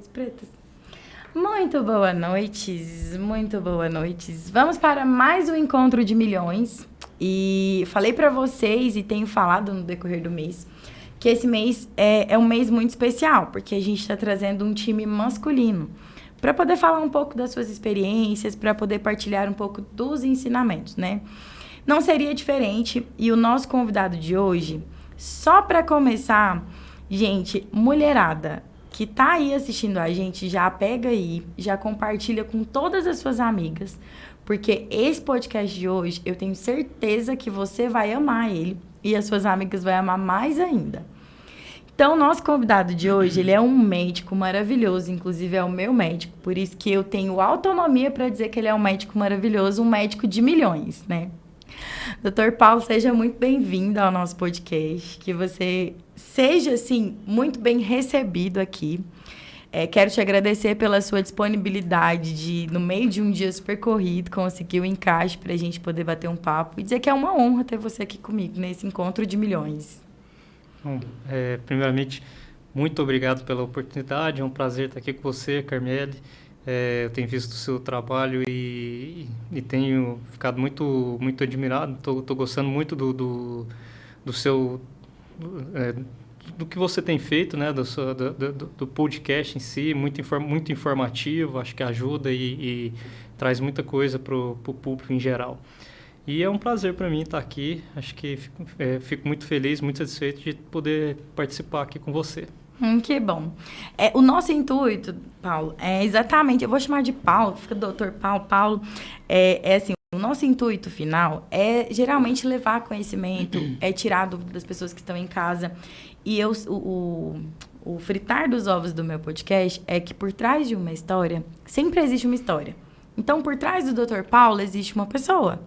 paredes pretas. Muito boa noite, muito boa noite. Vamos para mais um encontro de milhões. E falei para vocês e tenho falado no decorrer do mês que esse mês é um mês muito especial, porque a gente está trazendo um time masculino para poder falar um pouco das suas experiências, para poder partilhar um pouco dos ensinamentos, né? Não seria diferente. E o nosso convidado de hoje, só para começar, gente, mulherada que tá aí assistindo a gente, já pega aí, já compartilha com todas as suas amigas, porque esse podcast de hoje, eu tenho certeza que você vai amar ele e as suas amigas vão amar mais ainda. Então, nosso convidado de hoje, ele é um médico maravilhoso, inclusive é o meu médico, por isso que eu tenho autonomia para dizer que ele é um médico maravilhoso, um médico de milhões, né? Dr. Paulo, seja muito bem-vindo ao nosso podcast, que você seja, assim, muito bem recebido aqui. Quero te agradecer pela sua disponibilidade de, no meio de um dia super corrido, conseguir o encaixe para a gente poder bater um papo e dizer que é uma honra ter você aqui comigo nesse encontro de milhões. Bom, primeiramente, muito obrigado pela oportunidade, é um prazer estar aqui com você, Carmele. Eu tenho visto o seu trabalho e tenho ficado muito, muito admirado, estou gostando muito do seu... do que você tem feito, né, do podcast em si, muito informativo, acho que ajuda e traz muita coisa para o público em geral. E é um prazer para mim estar aqui, acho que fico muito feliz, muito satisfeito de poder participar aqui com você. Que bom. O nosso intuito, Paulo, é exatamente, eu vou chamar de Paulo, fica doutor Paulo. Paulo, assim, o nosso intuito final é geralmente levar conhecimento, tirar dúvida das pessoas que estão em casa. E o fritar dos ovos do meu podcast é que por trás de uma história, sempre existe uma história. Então, por trás do Dr. Paulo existe uma pessoa.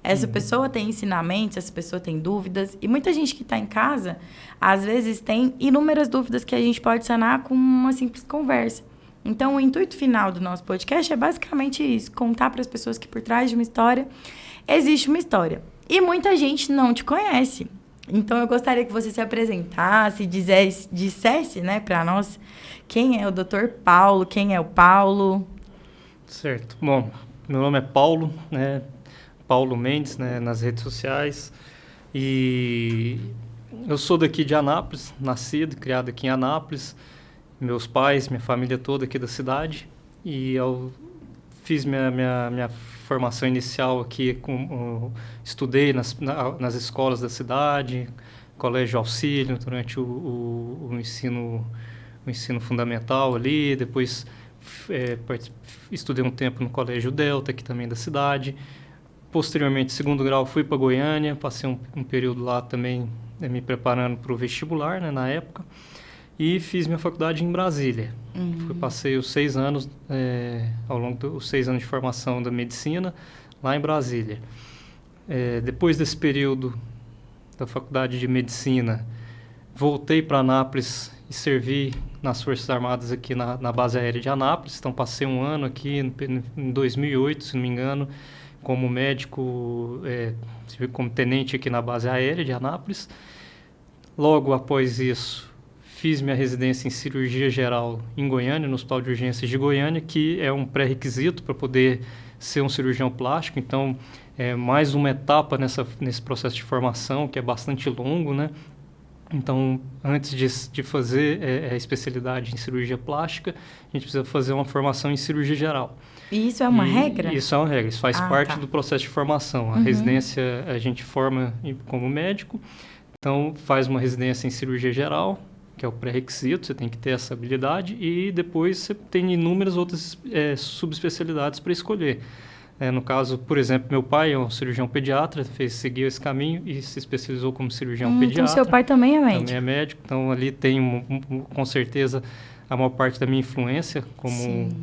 Essa pessoa tem ensinamentos, essa pessoa tem dúvidas. E muita gente que está em casa, às vezes, tem inúmeras dúvidas que a gente pode sanar com uma simples conversa. Então, o intuito final do nosso podcast é basicamente isso. Contar para as pessoas que por trás de uma história, existe uma história. E muita gente não te conhece. Então, eu gostaria que você se apresentasse, dissesse, né, para nós quem é o Dr. Paulo, quem é o Paulo. Certo. Bom, meu nome é Paulo, né? Paulo Mendes, né, nas redes sociais, e eu sou daqui de Anápolis, nascido e criado aqui em Anápolis, meus pais, minha família toda aqui da cidade, e eu fiz minha formação inicial aqui, estudei nas escolas da cidade, colégio auxílio durante o ensino fundamental ali, depois estudei um tempo no colégio Delta, aqui também da cidade. Posteriormente, segundo grau, fui para Goiânia, passei um período lá também me preparando para o vestibular, né, na época, e fiz minha faculdade em Brasília. Passei os 6 anos, ao longo dos 6 anos de formação da medicina, lá em Brasília. Depois desse período da faculdade de medicina, voltei para Anápolis e servi nas Forças Armadas aqui na base aérea de Anápolis. Então, passei um ano aqui em 2008, se não me engano, como médico, como tenente aqui na base aérea de Anápolis. Logo após isso, fiz minha residência em cirurgia geral em Goiânia, no Hospital de Urgências de Goiânia, que é um pré-requisito para poder ser um cirurgião plástico. Então, é mais uma etapa nesse processo de formação, que é bastante longo, né? Então, antes de fazer a especialidade em cirurgia plástica, a gente precisa fazer uma formação em cirurgia geral. E isso é uma regra? Isso é uma regra, isso faz parte do processo de formação. A residência a gente forma como médico, então faz uma residência em cirurgia geral, que é o pré-requisito, você tem que ter essa habilidade, e depois você tem inúmeras outras subespecialidades para escolher. No caso, por exemplo, meu pai é um cirurgião pediatra, seguiu esse caminho e se especializou como cirurgião pediatra. Então seu pai também é médico? Também é médico, então ali tem com certeza a maior parte da minha influência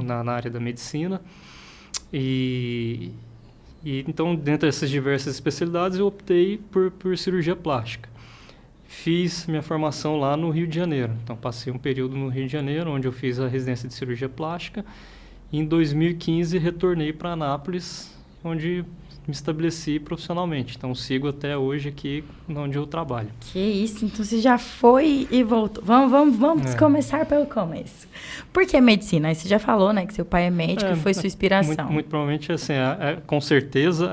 na área da medicina. E então, dentre essas diversas especialidades, eu optei por cirurgia plástica. Fiz minha formação lá no Rio de Janeiro. Então, passei um período no Rio de Janeiro, onde eu fiz a residência de cirurgia plástica. Em 2015, retornei para Anápolis, onde me estabeleci profissionalmente. Então, sigo até hoje aqui onde eu trabalho. Que isso, então você já foi e voltou. Vamos começar pelo começo. Por que medicina? Aí você já falou, né, que seu pai é médico e foi sua inspiração. Muito provavelmente, assim, com certeza,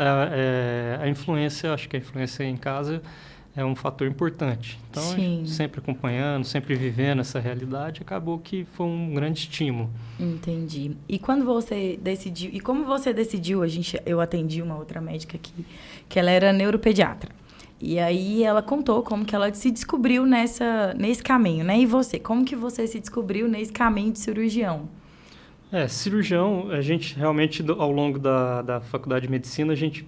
a influência, acho que a influência em casa é um fator importante. Então, sempre acompanhando, sempre vivendo essa realidade, acabou que foi um grande estímulo. Entendi. E quando você decidiu, e como você decidiu, eu atendi uma outra médica aqui, que ela era neuropediatra. E aí ela contou como que ela se descobriu nesse caminho, né? E você, como que você se descobriu nesse caminho de cirurgião? Cirurgião, a gente realmente, ao longo da faculdade de medicina, a gente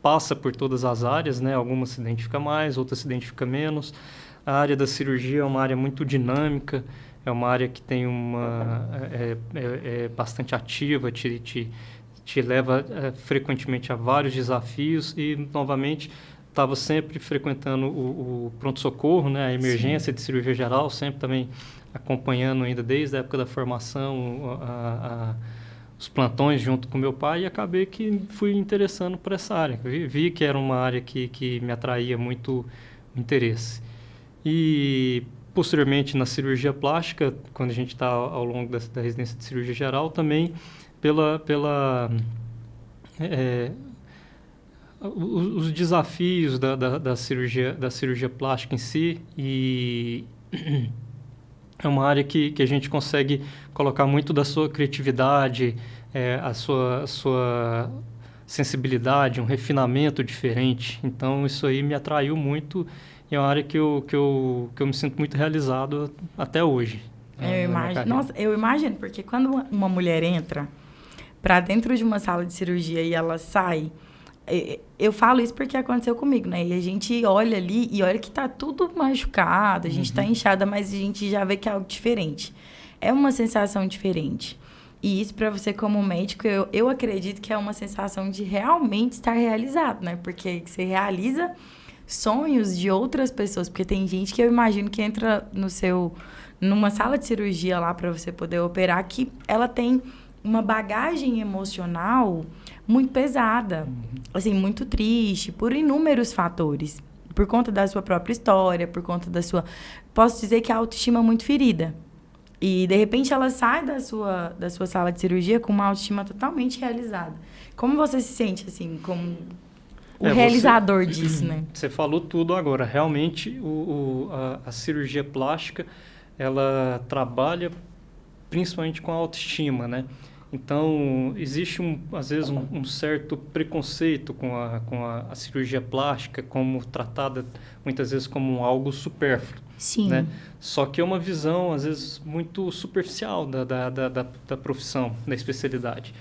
passa por todas as áreas, né? Algumas se identifica mais, outras se identifica menos. A área da cirurgia é uma área muito dinâmica, é uma área que tem bastante ativa, te leva frequentemente a vários desafios e, novamente, estava sempre frequentando o pronto-socorro, né? A emergência de cirurgia geral, sempre também acompanhando ainda desde a época da formação os plantões junto com meu pai e acabei que fui interessando por essa área. Vi que era uma área que me atraía muito interesse. E, posteriormente, na cirurgia plástica, quando a gente está ao longo da residência de cirurgia geral, também os desafios da cirurgia plástica em si e é uma área que a gente consegue colocar muito da sua criatividade, a sua sensibilidade, um refinamento diferente. Então, isso aí me atraiu muito e é uma área que eu me sinto muito realizado até hoje. Eu imagino. Nossa, eu imagino, porque quando uma mulher entra para dentro de uma sala de cirurgia e ela sai... Eu falo isso porque aconteceu comigo, né? E a gente olha ali e olha que tá tudo machucado, a gente tá inchada, mas a gente já vê que é algo diferente. É uma sensação diferente. E isso, para você como médico, eu acredito que é uma sensação de realmente estar realizado, né? Porque você realiza sonhos de outras pessoas. Porque tem gente que eu imagino que entra numa sala de cirurgia lá para você poder operar, que ela tem uma bagagem emocional muito pesada, assim, muito triste, por inúmeros fatores. Por conta da sua própria história, por conta da sua... Posso dizer que a autoestima é muito ferida. E, de repente, ela sai da sua sala de cirurgia com uma autoestima totalmente realizada. Como você se sente, assim, como o realizador disso, né? Você falou tudo agora. Realmente, a cirurgia plástica, ela trabalha principalmente com a autoestima, né? Então, existe, às vezes, um certo preconceito com a cirurgia plástica, como tratada, muitas vezes, como algo supérfluo. Sim. Né? Só que é uma visão, às vezes, muito superficial da profissão, da especialidade.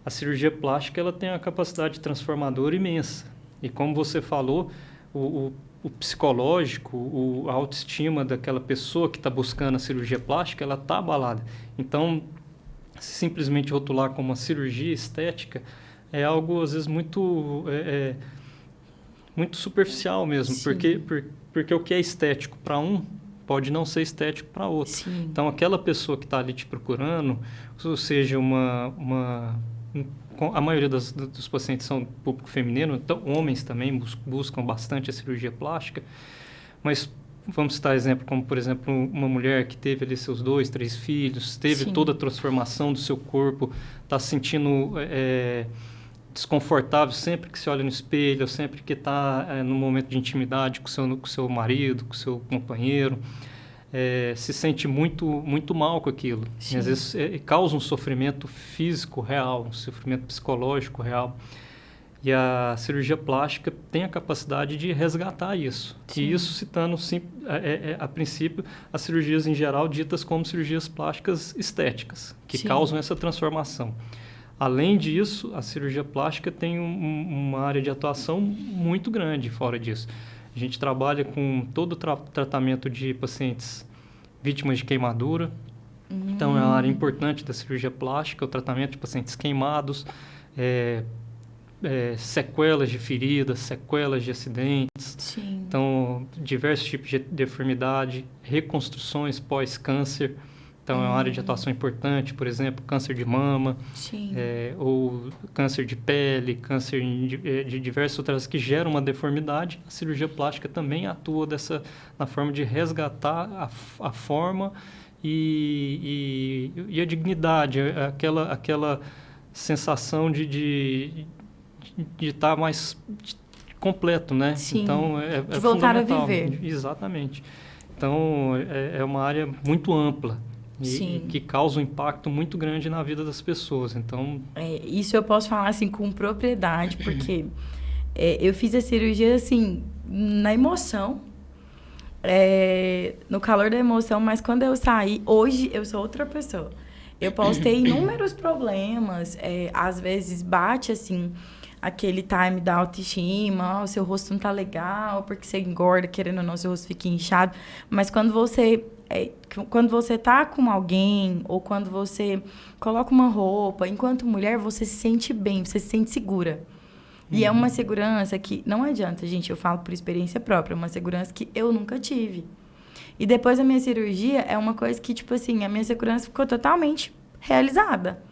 A cirurgia plástica ela tem uma capacidade transformadora imensa. E, como você falou, o psicológico, a autoestima daquela pessoa que está buscando a cirurgia plástica, ela está abalada. Então, simplesmente rotular como uma cirurgia estética é algo, às vezes, muito superficial mesmo. Porque o que é estético para um pode não ser estético para outro. Sim. Então, aquela pessoa que está ali te procurando, ou seja, a maioria dos pacientes são público feminino, então homens também buscam bastante a cirurgia plástica, mas vamos citar exemplo como, por exemplo, uma mulher que teve ali seus 2, 3 filhos, teve toda a transformação do seu corpo, está se sentindo desconfortável sempre que se olha no espelho, sempre que está no momento de intimidade com o seu marido, com o seu companheiro, se sente muito, muito mal com aquilo. E, às vezes causa um sofrimento físico real, um sofrimento psicológico real. E a cirurgia plástica tem a capacidade de resgatar isso. Sim. E isso citando, a princípio, as cirurgias em geral ditas como cirurgias plásticas estéticas, que causam essa transformação. Além disso, a cirurgia plástica tem uma área de atuação muito grande fora disso. A gente trabalha com todo o tratamento de pacientes vítimas de queimadura. Então, é uma área importante da cirurgia plástica, o tratamento de pacientes queimados, sequelas de feridas, sequelas de acidentes. Sim. Então, diversos tipos de deformidade, reconstruções pós-câncer. Então, é uma área de atuação importante, por exemplo, câncer de mama, Sim. ou câncer de pele, câncer de diversas outras que geram uma deformidade. A cirurgia plástica também atua na forma de resgatar a forma e a dignidade, aquela sensação de estar mais completo, né? Sim. Então, de voltar fundamental. A viver. Exatamente. Então, é uma área muito ampla. E que causa um impacto muito grande na vida das pessoas. Então, isso eu posso falar assim com propriedade, porque eu fiz a cirurgia assim na emoção, no calor da emoção, mas quando eu saí, hoje eu sou outra pessoa. Eu posso ter inúmeros problemas, às vezes bate assim aquele time da autoestima, o seu rosto não tá legal, porque você engorda, querendo ou não, seu rosto fica inchado, mas quando você tá com alguém, ou quando você coloca uma roupa, enquanto mulher, você se sente bem, você se sente segura. E é uma segurança que, não adianta, gente, eu falo por experiência própria, uma segurança que eu nunca tive. E depois da minha cirurgia, é uma coisa que, tipo assim, a minha segurança ficou totalmente realizada.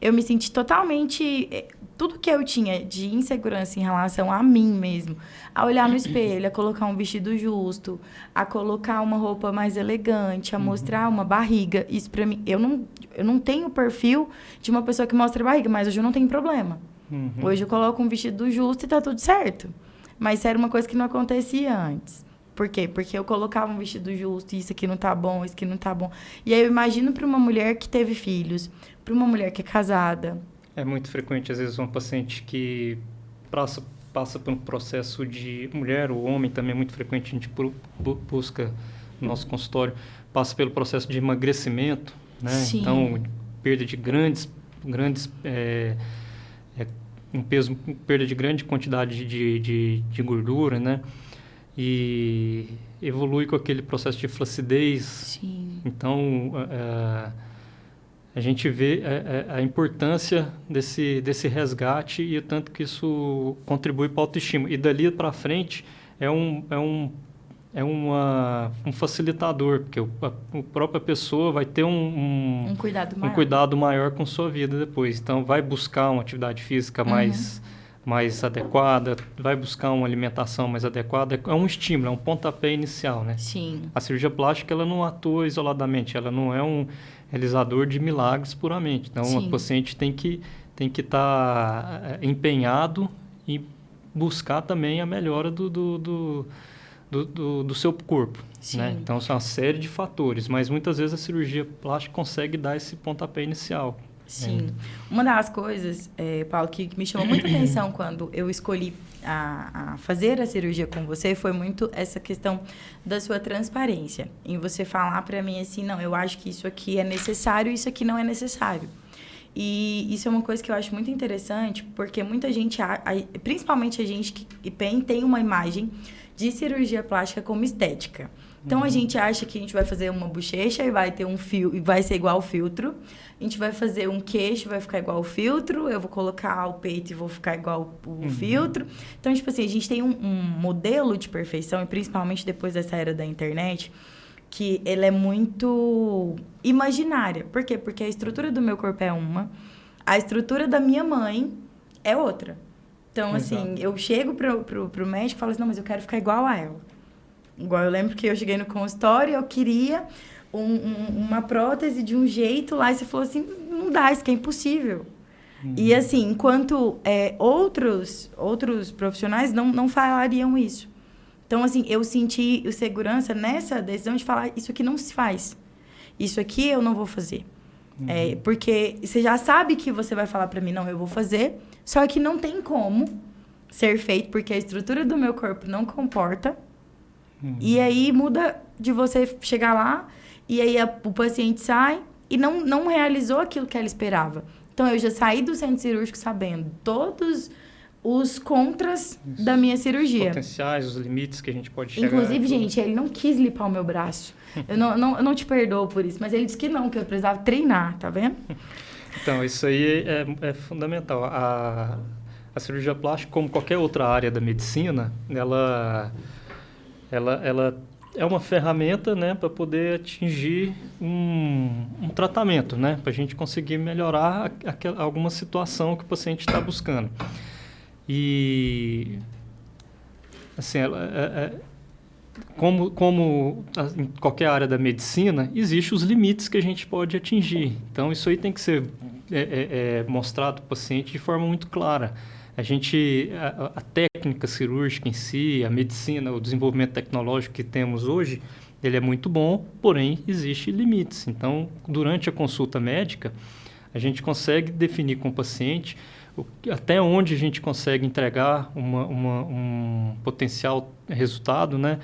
Eu me senti totalmente... Tudo que eu tinha de insegurança em relação a mim mesmo, a olhar no espelho, a colocar um vestido justo, a colocar uma roupa mais elegante, a mostrar uma barriga, isso pra mim, eu não tenho o perfil de uma pessoa que mostra barriga, mas hoje eu não tenho problema. Hoje eu coloco um vestido justo e tá tudo certo. Mas isso era uma coisa que não acontecia antes. Por quê? Porque eu colocava um vestido justo, isso aqui não tá bom, isso aqui não tá bom. E aí eu imagino para uma mulher que teve filhos, para uma mulher que é casada. É muito frequente, às vezes, uma paciente que passa por um processo de mulher ou homem, também é muito frequente, a gente busca no nosso consultório, passa pelo processo de emagrecimento, né? Sim. Então, perda de perda de grande quantidade de gordura, né? E evolui com aquele processo de flacidez. Sim. Então, a gente vê a importância desse resgate e o tanto que isso contribui para a autoestima. E dali para frente é um facilitador, porque a própria pessoa vai ter um cuidado maior com sua vida depois. Então, vai buscar uma atividade física mais adequada, vai buscar uma alimentação mais adequada. É um estímulo, é um pontapé inicial, né? Sim. A cirurgia plástica, ela não atua isoladamente, ela não é um realizador de milagres puramente. Então, a paciente tem que estar empenhado em buscar também a melhora do seu corpo, né? Então, são uma série de fatores, mas muitas vezes a cirurgia plástica consegue dar esse pontapé inicial. Sim. Uma das coisas, Paulo, que me chamou muita atenção quando eu escolhi a fazer a cirurgia com você foi muito essa questão da sua transparência. Em você falar para mim assim, não, eu acho que isso aqui é necessário, isso aqui não é necessário. E isso é uma coisa que eu acho muito interessante, porque muita gente, principalmente a gente que tem uma imagem de cirurgia plástica como estética. Então, a gente acha que a gente vai fazer uma bochecha e vai ter um fio e vai ser igual ao filtro. A gente vai fazer um queixo, vai ficar igual ao filtro. Eu vou colocar o peito e vou ficar igual o filtro. Então, tipo assim, a gente tem um modelo de perfeição, e principalmente depois dessa era da internet, que ele é muito imaginária. Por quê? Porque a estrutura do meu corpo é uma, a estrutura da minha mãe é outra. Então, assim, eu chego pro médico e falo assim, não, mas eu quero ficar igual a ela. Igual eu lembro que eu cheguei no consultório e eu queria uma prótese de um jeito lá, e você falou assim, não dá, isso que é impossível. E assim, enquanto outros profissionais não falariam isso. Então, assim, eu senti segurança nessa decisão de falar, isso aqui não se faz. Isso aqui eu não vou fazer. Porque você já sabe que você vai falar pra mim, não, eu vou fazer, só que não tem como ser feito, porque a estrutura do meu corpo não comporta. E aí muda de você chegar lá, e aí o paciente sai e não realizou aquilo que ela esperava. Então, eu já saí do centro cirúrgico sabendo todos os contras da minha cirurgia. Os potenciais, os limites que a gente pode chegar. Inclusive, gente, ele não quis limpar o meu braço. Eu não te perdoo por isso, mas ele disse que não, que eu precisava treinar, tá vendo? Então, isso aí é fundamental. A cirurgia plástica, como qualquer outra área da medicina, ela é uma ferramenta, né, para poder atingir um tratamento, né, para a gente conseguir melhorar alguma situação que o paciente está buscando. E, assim, como em qualquer área da medicina, existem os limites que a gente pode atingir. Então, isso aí tem que ser mostrado para o paciente de forma muito clara. A técnica cirúrgica em si, a medicina, o desenvolvimento tecnológico que temos hoje, ele é muito bom, porém, existem limites. Então, durante a consulta médica, a gente consegue definir com o paciente até onde a gente consegue entregar um potencial resultado, né,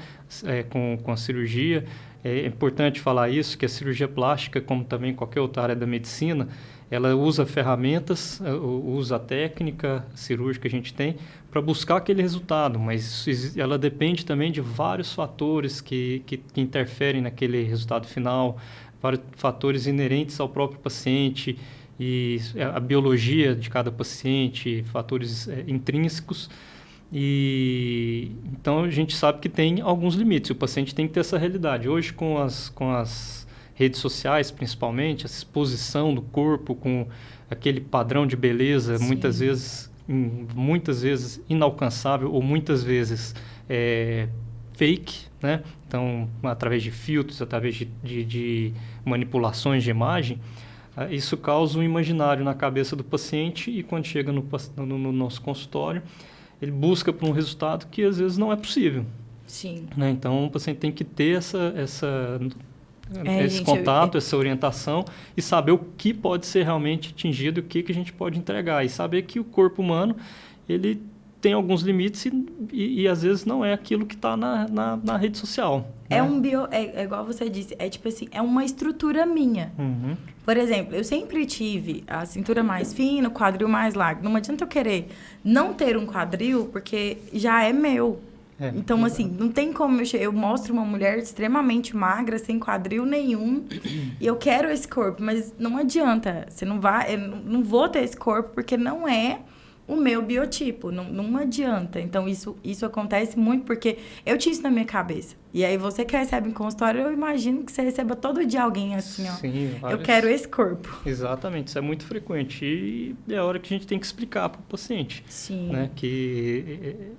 com a cirurgia. É importante falar isso, que a cirurgia plástica, como também qualquer outra área da medicina, ela usa ferramentas, usa a técnica cirúrgica que a gente tem para buscar aquele resultado, mas ela depende também de vários fatores que interferem naquele resultado final, vários fatores inerentes ao próprio paciente e a biologia de cada paciente, fatores intrínsecos. E então a gente sabe que tem alguns limites, o paciente tem que ter essa realidade. Hoje, com as redes sociais, principalmente, a exposição do corpo com aquele padrão de beleza, muitas vezes inalcançável ou muitas vezes fake, né? Então, através de filtros, através de manipulações de imagem, isso causa um imaginário na cabeça do paciente e quando chega no nosso consultório, ele busca por um resultado que às vezes não é possível. Sim. Né? Então, o paciente tem que ter esse contato, essa orientação e saber o que pode ser realmente atingido, o que a gente pode entregar. E saber que o corpo humano, ele tem alguns limites e às vezes não é aquilo que está na rede social. Né? É igual você disse, tipo assim, é uma estrutura minha. Uhum. Por exemplo, eu sempre tive a cintura mais fina, o quadril mais largo. Não adianta eu querer não ter um quadril, porque já é meu. Então, assim, não tem como eu mostro uma mulher extremamente magra, sem quadril nenhum, e eu quero esse corpo, mas não adianta. Você não vai, eu não vou ter esse corpo porque não é o meu biotipo, não adianta. Então, isso acontece muito porque eu tinha isso na minha cabeça. E aí, você que recebe em consultório, eu imagino que você receba todo dia alguém assim, ó. Sim, eu quero esse corpo. Exatamente, isso é muito frequente. E é a hora que a gente tem que explicar para o paciente. Sim. Né? Que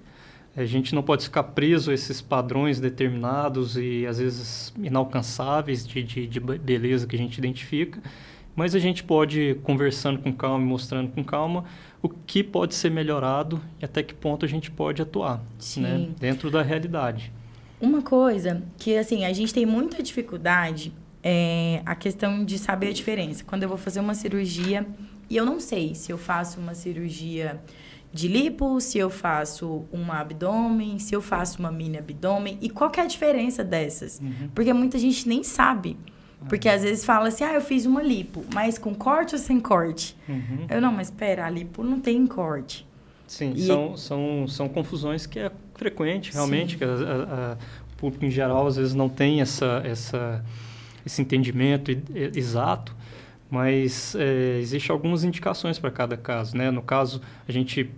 a gente não pode ficar preso a esses padrões determinados e, às vezes, inalcançáveis de beleza que a gente identifica. Mas a gente pode, conversando com calma e mostrando com calma, o que pode ser melhorado e até que ponto a gente pode atuar, né? Dentro da realidade. Uma coisa que, assim, a gente tem muita dificuldade é a questão de saber a diferença. Quando eu vou fazer uma cirurgia, e eu não sei se eu faço uma cirurgia de lipo, se eu faço um abdômen, se eu faço uma mini abdômen, e qual que é a diferença dessas? Uhum. Porque muita gente nem sabe. Porque às vezes fala assim, eu fiz uma lipo, mas com corte ou sem corte? Uhum. Eu, não, mas espera, a lipo não tem corte. Sim, são confusões que é frequente, realmente, que o público em geral às vezes não tem esse entendimento exato, mas existem algumas indicações para cada caso, né? No caso, a gente,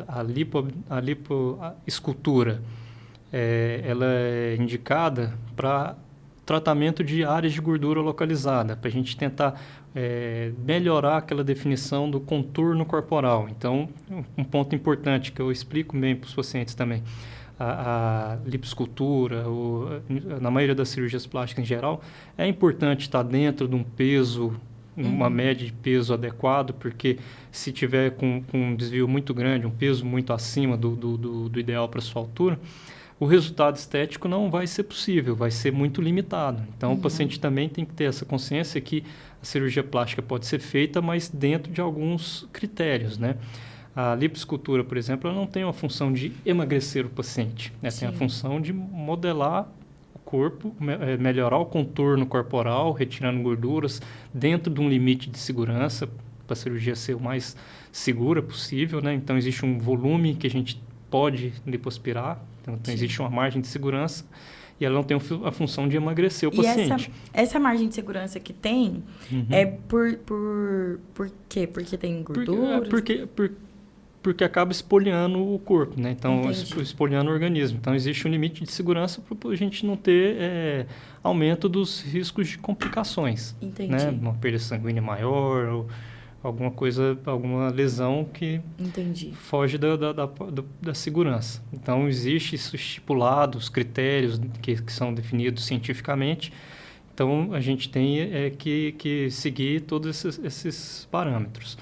a lipoescultura, ela é indicada para tratamento de áreas de gordura localizada, para a gente tentar melhorar aquela definição do contorno corporal. Então, um ponto importante que eu explico bem para os pacientes também, a lipoescultura, na maioria das cirurgias plásticas em geral, é importante estar dentro de um peso, uma média de peso adequado, porque se tiver com um desvio muito grande, um peso muito acima do ideal para a sua altura, o resultado estético não vai ser possível, vai ser muito limitado. Então, o paciente também tem que ter essa consciência que a cirurgia plástica pode ser feita, mas dentro de alguns critérios, né? A lipoescultura, por exemplo, ela não tem uma função de emagrecer o paciente, né? Tem a função de modelar o corpo, melhorar o contorno corporal, retirando gorduras dentro de um limite de segurança, para a cirurgia ser o mais segura possível, né? Então, existe um volume que a gente pode lipoaspirar, então existe uma margem de segurança e ela não tem a função de emagrecer o paciente. E essa margem de segurança que tem é por quê? Porque tem gorduras? porque acaba espoliando o corpo, né? Então, Entendi. espoliando o organismo. Então, existe um limite de segurança para a gente não ter aumento dos riscos de complicações. Entendi. Né? Uma perda sanguínea maior ou alguma coisa, alguma lesão que Entendi. foge da segurança. Então, existe isso estipulado, os critérios que são definidos cientificamente. Então, a gente tem que seguir todos esses parâmetros.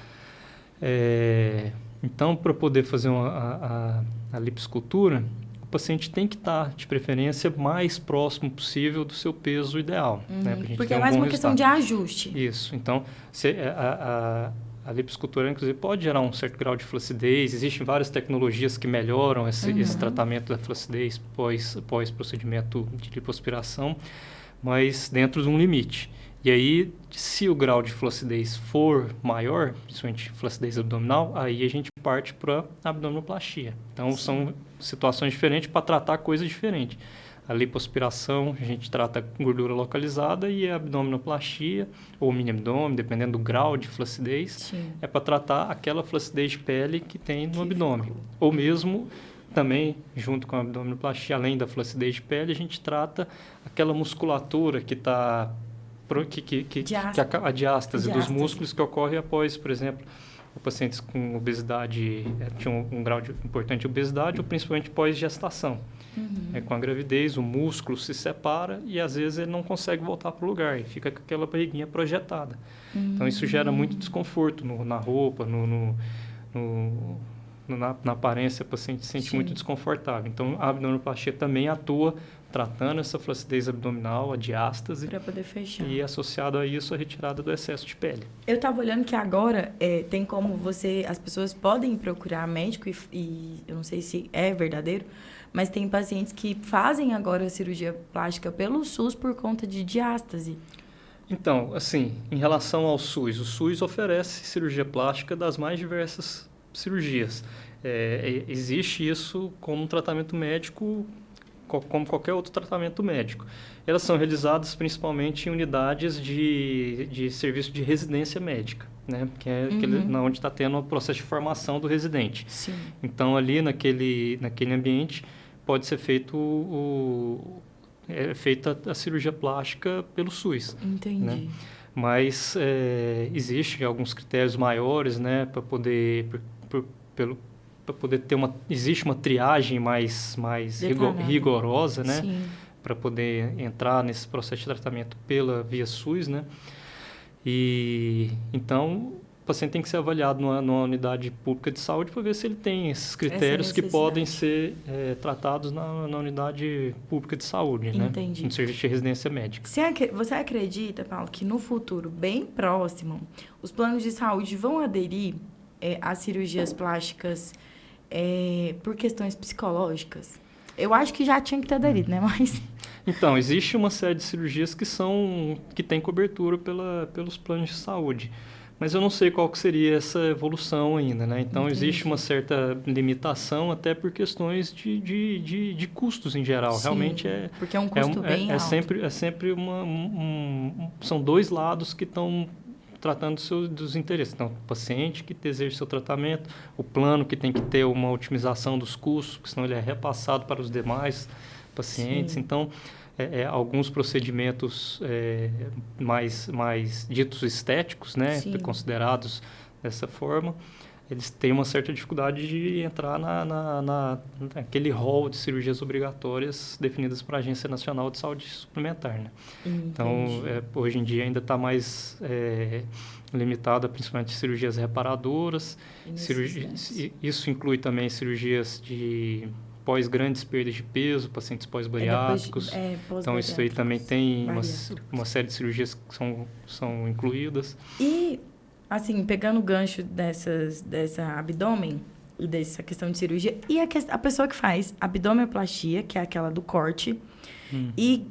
Então, para poder fazer a lipoescultura, o paciente tem que estar, de preferência, mais próximo possível do seu peso ideal. Né, pra gente Porque ter é mais bom uma questão de ajuste. Isso. Então, a lipoescultura, inclusive, pode gerar um certo grau de flacidez. Existem várias tecnologias que melhoram esse tratamento da flacidez pós-procedimento de lipoaspiração, mas dentro de um limite. E aí, se o grau de flacidez for maior, principalmente flacidez abdominal, aí a gente parte para a abdominoplastia. Então, são situações diferentes para tratar coisas diferentes. A lipoaspiração, a gente trata gordura localizada, e a abdominoplastia, ou mini-abdômen, dependendo do grau de flacidez, é para tratar aquela flacidez de pele que tem no abdômen. Ou mesmo, também, junto com a abdominoplastia, além da flacidez de pele, a gente trata aquela musculatura que está... a diástase dos músculos que ocorre após, por exemplo, pacientes com obesidade, tinham um grau importante de obesidade, ou principalmente pós-gestação. Com a gravidez, o músculo se separa e, às vezes, ele não consegue voltar para o lugar e fica com aquela barriguinha projetada. Então, isso gera muito desconforto na roupa, na aparência, o paciente se sente muito desconfortável. Então, a abdominoplastia também atua tratando essa flacidez abdominal, a diástase. Para poder fechar. E associado a isso, a retirada do excesso de pele. Eu estava olhando que agora tem como as pessoas podem procurar médico e eu não sei se é verdadeiro, mas tem pacientes que fazem agora a cirurgia plástica pelo SUS por conta de diástase. Então, assim, em relação ao SUS, o SUS oferece cirurgia plástica das mais diversas cirurgias. Existe isso como um tratamento médico, como qualquer outro tratamento médico. Elas são realizadas principalmente em unidades de serviço de residência médica, né? Que é onde está tendo o processo de formação do residente. Sim. Então, ali naquele ambiente, pode ser feita a cirurgia plástica pelo SUS. Entendi. Né? Mas existem alguns critérios maiores, né, para poder ter existe uma triagem mais rigorosa, né, para poder entrar nesse processo de tratamento pela via SUS, né? E então o paciente tem que ser avaliado numa unidade pública de saúde para ver se ele tem esses critérios que podem ser tratados na unidade pública de saúde, Entendi. né? No serviço de residência médica. Você acredita, Paulo, que no futuro bem próximo, os planos de saúde vão aderir às cirurgias plásticas por questões psicológicas? Eu acho que já tinha que ter aderido, né? Mas... Então, existe uma série de cirurgias que tem cobertura pelos planos de saúde. Mas eu não sei qual que seria essa evolução ainda, né? Então, Entendi. Existe uma certa limitação até por questões de custos em geral. Sim, realmente porque é um custo bem alto. Sempre são dois lados que estão tratando dos interesses. Então, o paciente que deseja seu tratamento, o plano que tem que ter uma otimização dos custos, porque senão ele é repassado para os demais pacientes. Sim. Então, alguns procedimentos mais ditos estéticos, né, considerados dessa forma, eles têm uma certa dificuldade de entrar naquele rol de cirurgias obrigatórias definidas para a Agência Nacional de Saúde Suplementar, né? Então, hoje em dia ainda está mais limitado a principalmente cirurgias reparadoras. Isso inclui também cirurgias de pós-grandes perdas de peso, pacientes pós-bariátricos. Então, isso aí também tem uma série de cirurgias que são incluídas. E, assim, pegando o gancho dessa abdômen e dessa questão de cirurgia, e a pessoa que faz abdominoplastia, que é aquela do corte, e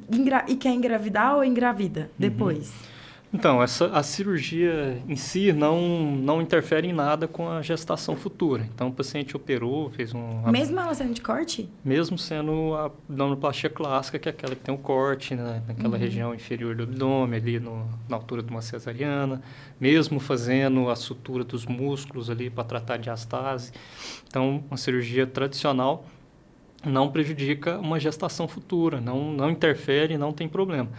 quer engravidar ou engravida depois? Então, a cirurgia em si não interfere em nada com a gestação futura. Então, o paciente operou, fez Mesmo ela sendo de corte? mesmo sendo a abdominoplastia clássica, que é aquela que tem um corte, né, naquela região inferior do abdômen, ali na altura de uma cesariana, mesmo fazendo a sutura dos músculos ali para tratar diastase. Então, uma cirurgia tradicional não prejudica uma gestação futura, não interfere, não tem problema.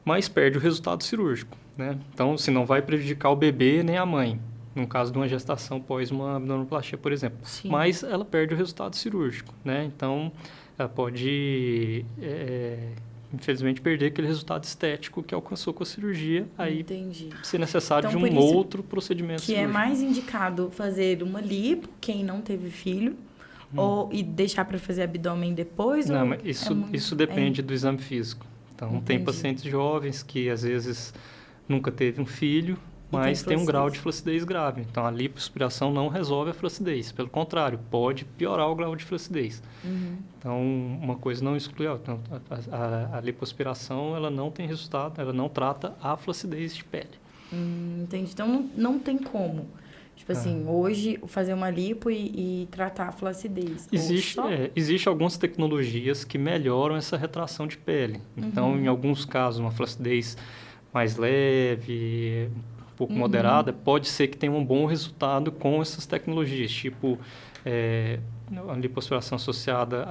Mas perde o resultado cirúrgico, né? Então, se não vai prejudicar o bebê nem a mãe, no caso de uma gestação pós uma abdominoplastia, por exemplo. Sim. Mas ela perde o resultado cirúrgico, né? Então, ela pode, infelizmente, perder aquele resultado estético que alcançou com a cirurgia, aí Entendi. ser necessário Então, de por um isso outro procedimento que cirúrgico. é mais indicado fazer uma lipo, quem não teve filho, e deixar para fazer abdômen depois? Não, ou mas isso depende do exame físico. Então, tem Entendi. pacientes jovens que, às vezes, nunca teve um filho, mas tem um grau de flacidez grave. Então, a lipoaspiração não resolve a flacidez. Pelo contrário, pode piorar o grau de flacidez. Então, uma coisa não exclui a outra. Então, a lipoaspiração, ela não tem resultado, ela não trata a flacidez de pele. Entendi. Então, não tem como. Tipo assim, hoje, fazer uma lipo e tratar a flacidez. Existe algumas tecnologias que melhoram essa retração de pele. Então, em alguns casos, uma flacidez mais leve, um pouco moderada, pode ser que tenha um bom resultado com essas tecnologias, tipo a lipoaspiração associada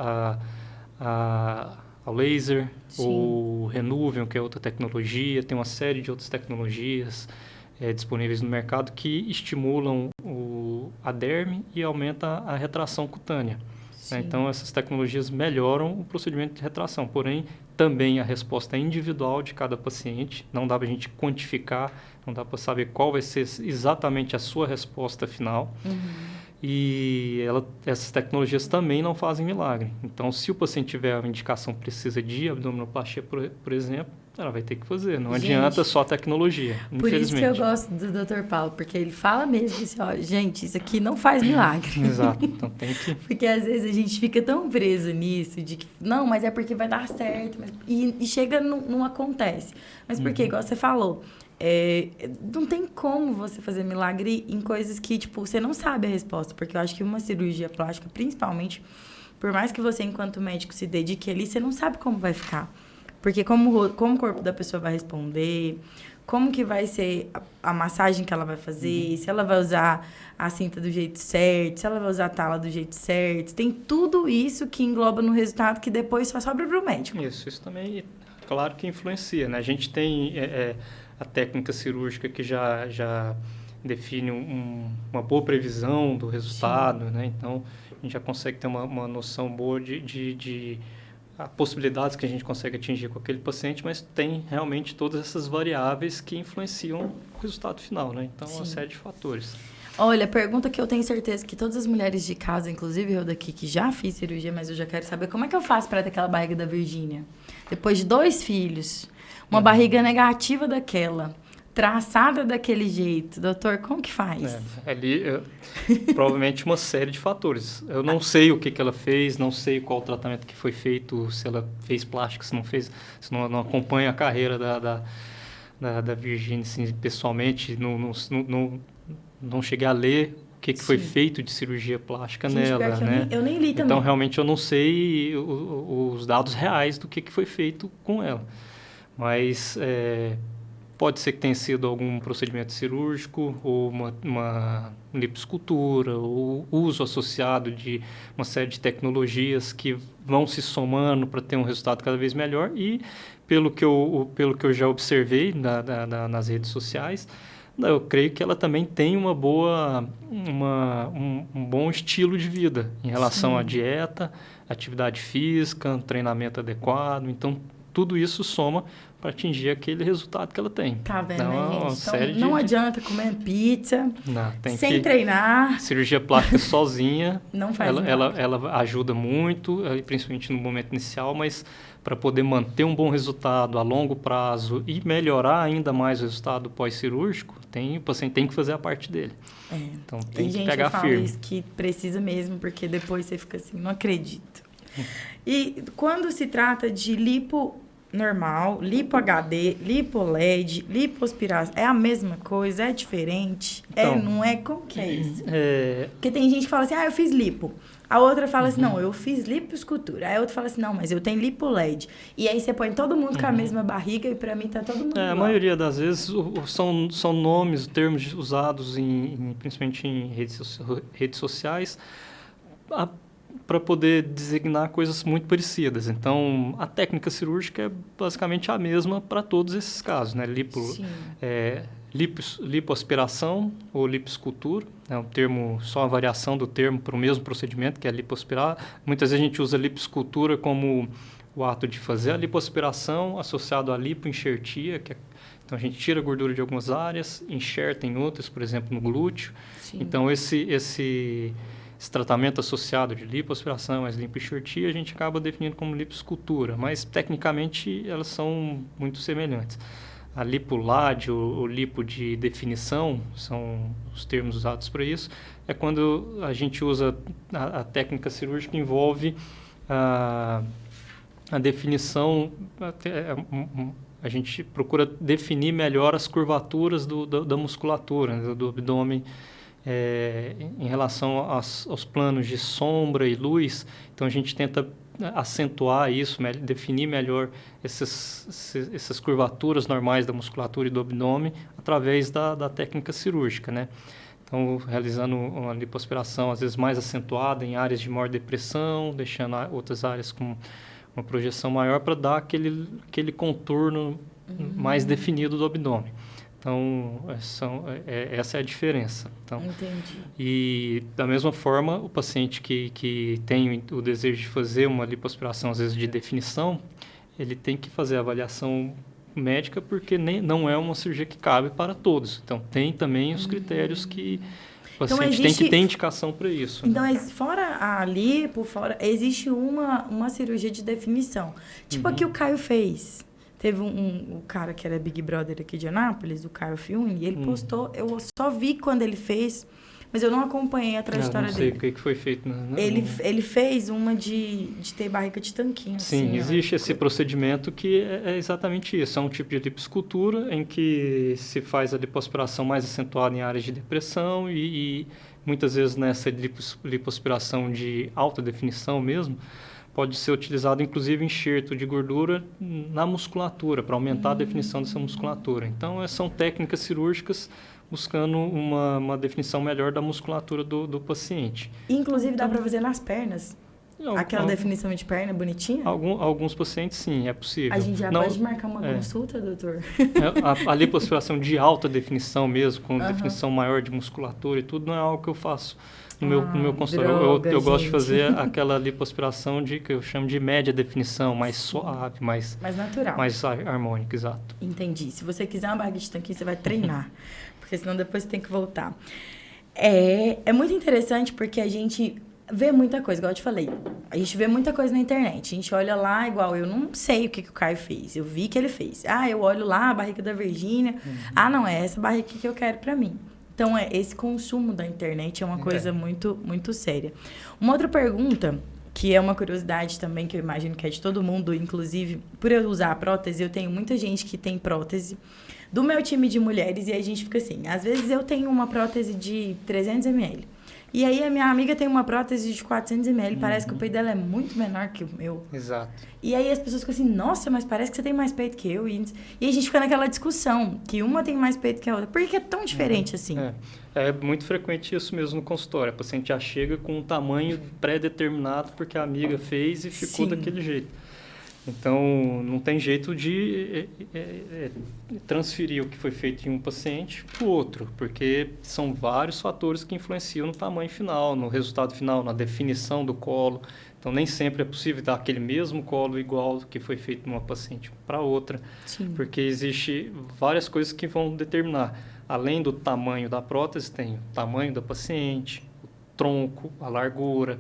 ao laser, ou Renuvium, que é outra tecnologia, tem uma série de outras tecnologias disponíveis no mercado que estimulam a derme e aumenta a retração cutânea. Né? Então, essas tecnologias melhoram o procedimento de retração, porém, também a resposta é individual de cada paciente, não dá para a gente quantificar, não dá para saber qual vai ser exatamente a sua resposta final. E essas tecnologias também não fazem milagre. Então, se o paciente tiver uma indicação precisa de abdominoplastia, por exemplo, ela vai ter que fazer. Não adianta só a tecnologia, Por isso infelizmente. que eu gosto do Dr. Paulo, porque ele fala mesmo assim, ó, gente, isso aqui não faz milagre. Exato. Então, tem que... Porque às vezes a gente fica tão preso nisso, de que, não, mas é porque vai dar certo. E chega, não acontece. Mas porque, igual você falou, não tem como você fazer milagre em coisas que, tipo, você não sabe a resposta. Porque eu acho que uma cirurgia plástica, principalmente, por mais que você, enquanto médico, se dedique ali, você não sabe como vai ficar. Porque como o corpo da pessoa vai responder, como que vai ser a massagem que ela vai fazer, se ela vai usar a cinta do jeito certo, se ela vai usar a tala do jeito certo. Tem tudo isso que engloba no resultado que depois só sobra para o médico. Isso também, claro que influencia, né? A gente tem a técnica cirúrgica que já define uma boa previsão do resultado, né? Então, a gente já consegue ter uma noção boa de possibilidades que a gente consegue atingir com aquele paciente, mas tem realmente todas essas variáveis que influenciam o resultado final, né? Então, uma série de fatores. Olha, pergunta que eu tenho certeza que todas as mulheres de casa, inclusive eu daqui que já fiz cirurgia, mas eu já quero saber como é que eu faço para ter aquela barriga da Virgínia? Depois de 2 filhos, uma barriga negativa daquela, traçada daquele jeito. Doutor, como que faz? Provavelmente uma série de fatores. Eu não sei o que ela fez, não sei qual o tratamento que foi feito, se ela fez plástica, se não fez, se não acompanha a carreira da Virgínia, assim, pessoalmente, não cheguei a ler o que foi feito de cirurgia plástica nela, né? Eu nem li também. Então, realmente, eu não sei os dados reais do que foi feito com ela. Mas pode ser que tenha sido algum procedimento cirúrgico, ou uma lipoescultura, ou uso associado de uma série de tecnologias que vão se somando para ter um resultado cada vez melhor. E, pelo que eu já observei nas redes sociais, eu creio que ela também tem um bom estilo de vida em relação à dieta, atividade física, treinamento adequado. Então, tudo isso soma para atingir aquele resultado que ela tem. Tá vendo, então, né, gente? Então, não adianta comer pizza, sem treinar. Cirurgia plástica sozinha, não faz ela ajuda muito, principalmente no momento inicial, mas para poder manter um bom resultado a longo prazo e melhorar ainda mais o resultado pós-cirúrgico, o paciente tem que fazer a parte dele. Então, tem que pegar firme. Isso que precisa mesmo, porque depois você fica assim, não acredito. E quando se trata de lipo normal, lipo HD, lipo LED, lipoaspiração, é a mesma coisa, é diferente? Então, não é? Como que é isso? Porque tem gente que fala assim, eu fiz lipo. A outra fala assim, não, eu fiz lipoescultura. Aí a outra fala assim, não, mas eu tenho lipo LED. E aí você põe todo mundo com a mesma barriga e pra mim tá todo mundo igual. A maioria das vezes são nomes, termos usados principalmente em redes sociais para poder designar coisas muito parecidas. Então, a técnica cirúrgica é basicamente a mesma para todos esses casos, né? Lipoaspiração ou lipoescultura, é um termo, só a variação do termo para o mesmo procedimento, que é lipoaspirar. Muitas vezes a gente usa lipoescultura como o ato de fazer a lipoaspiração associado à lipoenxertia, então a gente tira a gordura de algumas áreas, enxerta em outras, por exemplo, no glúteo. Sim. Então, esse tratamento associado de lipoaspiração, mais lipoenxertia, a gente acaba definindo como lipoescultura, mas tecnicamente elas são muito semelhantes. A lipolade, o lipo de definição, são os termos usados para isso, é quando a gente usa a técnica cirúrgica que envolve a definição, a gente procura definir melhor as curvaturas da musculatura, né, do abdômen, em relação aos planos de sombra e luz. Então a gente tenta acentuar isso, definir melhor essas curvaturas normais da musculatura e do abdômen através da técnica cirúrgica, né? Então, realizando uma lipoaspiração às vezes mais acentuada em áreas de maior depressão, deixando outras áreas com uma projeção maior para dar aquele contorno mais definido do abdômen. Então, essa é a diferença. Então, entendi. E, da mesma forma, o paciente que tem o desejo de fazer uma lipoaspiração, às vezes de definição, ele tem que fazer a avaliação médica, porque não é uma cirurgia que cabe para todos. Então, tem também os critérios que o paciente tem que ter indicação para isso. Então, fora a lipo, existe uma cirurgia de definição. Tipo a que o Caio fez. Teve um cara que era Big Brother aqui de Anápolis, o Caio Fiune, e ele postou, eu só vi quando ele fez, mas eu não acompanhei a trajetória dele. Não sei o que foi feito. Ele fez uma de ter barriga de tanquinho. Sim, assim, existe esse procedimento que é exatamente isso. É um tipo de lipoescultura em que se faz a lipoaspiração mais acentuada em áreas de depressão e muitas vezes nessa lipoaspiração de alta definição mesmo, pode ser utilizado, inclusive, enxerto de gordura na musculatura, para aumentar a definição dessa musculatura. Então, são técnicas cirúrgicas buscando uma definição melhor da musculatura do paciente. Inclusive, dá para fazer nas pernas? Aquela definição de perna bonitinha? Alguns pacientes, sim, é possível. A gente já pode marcar uma consulta, doutor? A lipoaspiração de alta definição mesmo, com definição maior de musculatura e tudo, não é algo que eu faço no meu consultório. Eu gosto de fazer aquela lipoaspiração que eu chamo de média definição, mais suave, mais natural. Mais harmônica, exato. Entendi. Se você quiser uma barriga de tanquinho, você vai treinar, porque senão depois você tem que voltar. É muito interessante porque a gente vê muita coisa, igual eu te falei. A gente vê muita coisa na internet. A gente olha lá, igual eu não sei o que o Caio fez. Eu vi que ele fez. Eu olho lá a barriga da Virgínia. Não, é essa barriga que eu quero pra mim. Então, esse consumo da internet é uma coisa muito, muito séria. Uma outra pergunta, que é uma curiosidade também, que eu imagino que é de todo mundo, inclusive, por eu usar a prótese, eu tenho muita gente que tem prótese do meu time de mulheres, e a gente fica assim, às vezes eu tenho uma prótese de 300 ml, e aí a minha amiga tem uma prótese de 400 ml, parece que o peito dela é muito menor que o meu. Exato. E aí as pessoas ficam assim, nossa, mas parece que você tem mais peito que eu. E a gente fica naquela discussão, que uma tem mais peito que a outra. Por que é tão diferente assim? É muito frequente isso mesmo no consultório. A paciente já chega com um tamanho pré-determinado porque a amiga fez e ficou daquele jeito. Então, não tem jeito de transferir o que foi feito em um paciente para o outro, porque são vários fatores que influenciam no tamanho final, no resultado final, na definição do colo. Então, nem sempre é possível dar aquele mesmo colo igual que foi feito numa paciente para outra, porque existe várias coisas que vão determinar. Além do tamanho da prótese, tem o tamanho da paciente, o tronco, a largura,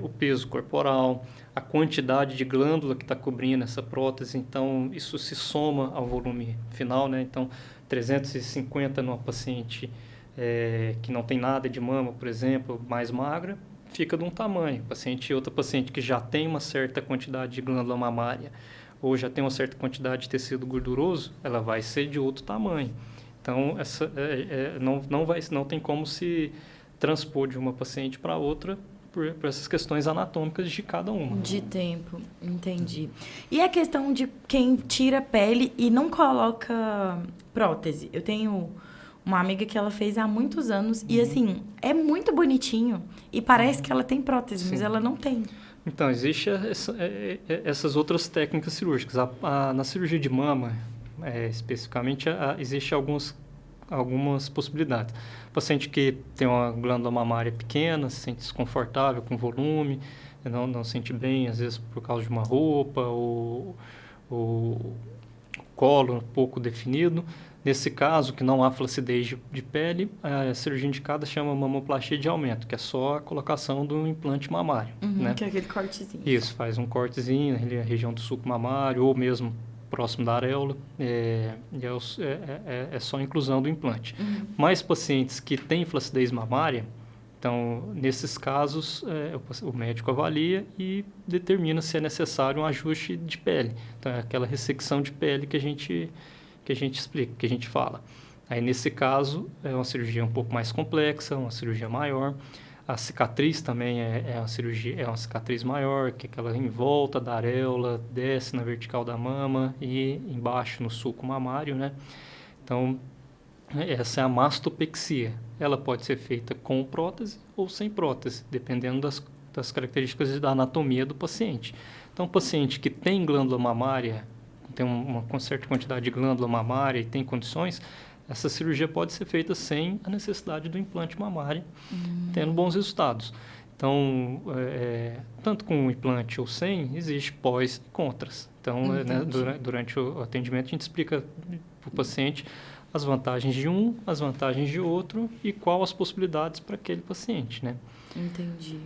o peso corporal, a quantidade de glândula que está cobrindo essa prótese. Então, isso se soma ao volume final, né? Então, 350 numa paciente que não tem nada de mama, por exemplo, mais magra, fica de um tamanho. Outra paciente que já tem uma certa quantidade de glândula mamária ou já tem uma certa quantidade de tecido gorduroso, ela vai ser de outro tamanho. Então, não tem como se transpor de uma paciente para outra por essas questões anatômicas de cada uma. De tempo, entendi. E a questão de quem tira pele e não coloca prótese? Eu tenho uma amiga que ela fez há muitos anos e, assim, é muito bonitinho e parece que ela tem prótese, mas ela não tem. Então, existem essas outras técnicas cirúrgicas. Na cirurgia de mama, especificamente, existem algumas possibilidades. Paciente que tem uma glândula mamária pequena, se sente desconfortável com volume, não sente bem, às vezes por causa de uma roupa, ou colo um pouco definido. Nesse caso, que não há flacidez de pele, a cirurgia indicada chama mamoplastia de aumento, que é só a colocação do implante mamário. Né? Que é aquele cortezinho. Isso, faz um cortezinho na região do sulco mamário, ou mesmo próximo da areola, é só a inclusão do implante. Mas pacientes que têm flacidez mamária, então, nesses casos, o médico avalia e determina se é necessário um ajuste de pele. Então, é aquela ressecção de pele que a gente explica, que a gente fala. Aí, nesse caso, é uma cirurgia um pouco mais complexa, uma cirurgia maior. A cicatriz também é uma cicatriz maior, que é aquela em volta da areola, desce na vertical da mama e embaixo no sulco mamário, né? Então, essa é a mastopexia. Ela pode ser feita com prótese ou sem prótese, dependendo das características da anatomia do paciente. Então, o paciente que tem glândula mamária, tem uma certa quantidade de glândula mamária e tem condições, essa cirurgia pode ser feita sem a necessidade do implante mamário, tendo bons resultados. Então, tanto com o implante ou sem, existe pós e contras. Então, durante o atendimento, a gente explica para o paciente as vantagens de um, as vantagens de outro e quais as possibilidades para aquele paciente, né? Entendi.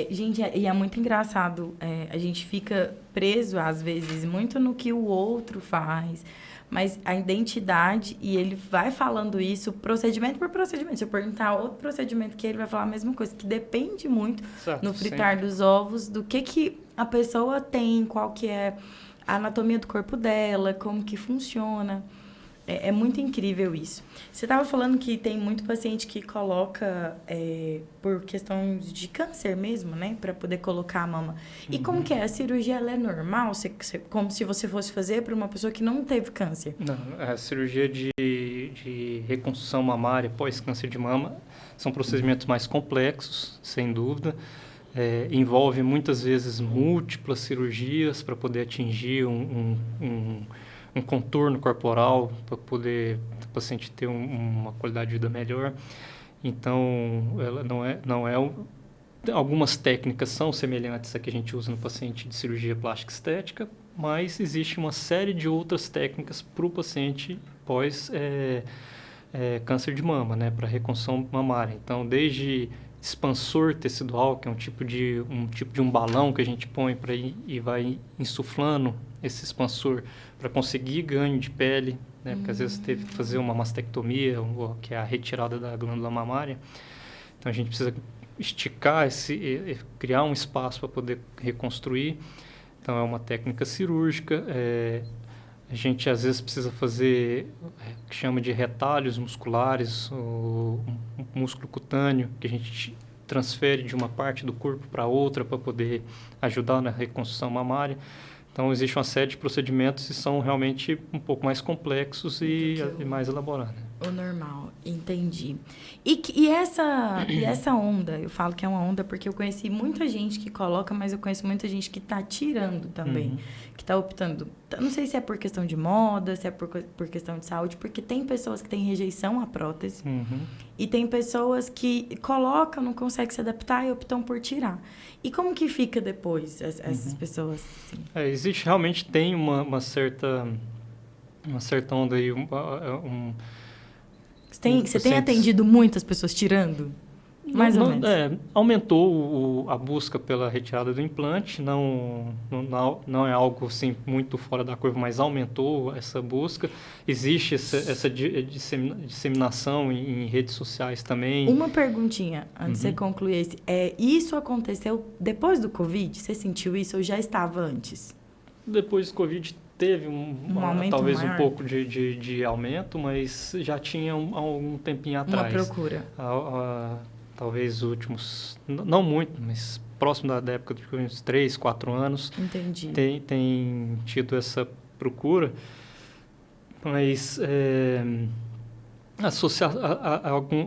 Gente, e é muito engraçado, a gente fica preso, às vezes, muito no que o outro faz, mas a identidade, e ele vai falando isso procedimento por procedimento. Se eu perguntar outro procedimento que ele vai falar a mesma coisa, que depende muito, no fritar dos ovos, do que a pessoa tem, qual que é a anatomia do corpo dela, como que funciona. É muito incrível isso. Você estava falando que tem muito paciente que coloca por questões de câncer mesmo, né? Para poder colocar a mama. E como que é? A cirurgia, ela é normal? Como se você fosse fazer para uma pessoa que não teve câncer? Não, a cirurgia de reconstrução mamária pós-câncer de mama são procedimentos mais complexos, sem dúvida. Envolve muitas vezes múltiplas cirurgias para poder atingir um contorno corporal para poder o paciente ter uma qualidade de vida melhor. Então, ela algumas técnicas são semelhantes à que a gente usa no paciente de cirurgia plástica estética, mas existe uma série de outras técnicas para o paciente pós câncer de mama, né, para reconstrução mamária. Então, desde expansor tecidual, que é um tipo de um balão que a gente põe para ir e vai insuflando esse expansor para conseguir ganho de pele, né? Porque às vezes teve que fazer uma mastectomia, que é a retirada da glândula mamária. Então a gente precisa esticar criar um espaço para poder reconstruir. Então é uma técnica cirúrgica. A gente às vezes precisa fazer o que chama de retalhos musculares, um músculo cutâneo que a gente transfere de uma parte do corpo para outra para poder ajudar na reconstrução mamária. Então, existe uma série de procedimentos que são realmente um pouco mais complexos e mais elaborados. O normal, entendi. E essa onda, eu falo que é uma onda porque eu conheci muita gente que coloca, mas eu conheço muita gente que está tirando também, que está optando. Não sei se é por questão de moda, se é por questão de saúde, porque tem pessoas que têm rejeição à prótese e tem pessoas que colocam, não conseguem se adaptar e optam por tirar. E como que fica depois essas pessoas? Assim? Existe realmente, tem uma certa onda aí, Você tem atendido muitas pessoas tirando? Mais ou menos. Aumentou a busca pela retirada do implante, não é algo assim, muito fora da curva, mas aumentou essa busca. Existe essa disseminação em redes sociais também. Uma perguntinha, antes de você concluir esse. Isso aconteceu depois do Covid? Você sentiu isso ou já estava antes? depois do Covid teve aumento talvez maior. um pouco de aumento, mas já tinha há um tempinho atrás. Uma procura. Talvez últimos, não muito, mas próximo da época de uns 3, 4 anos. Entendi. Tem tido essa procura, mas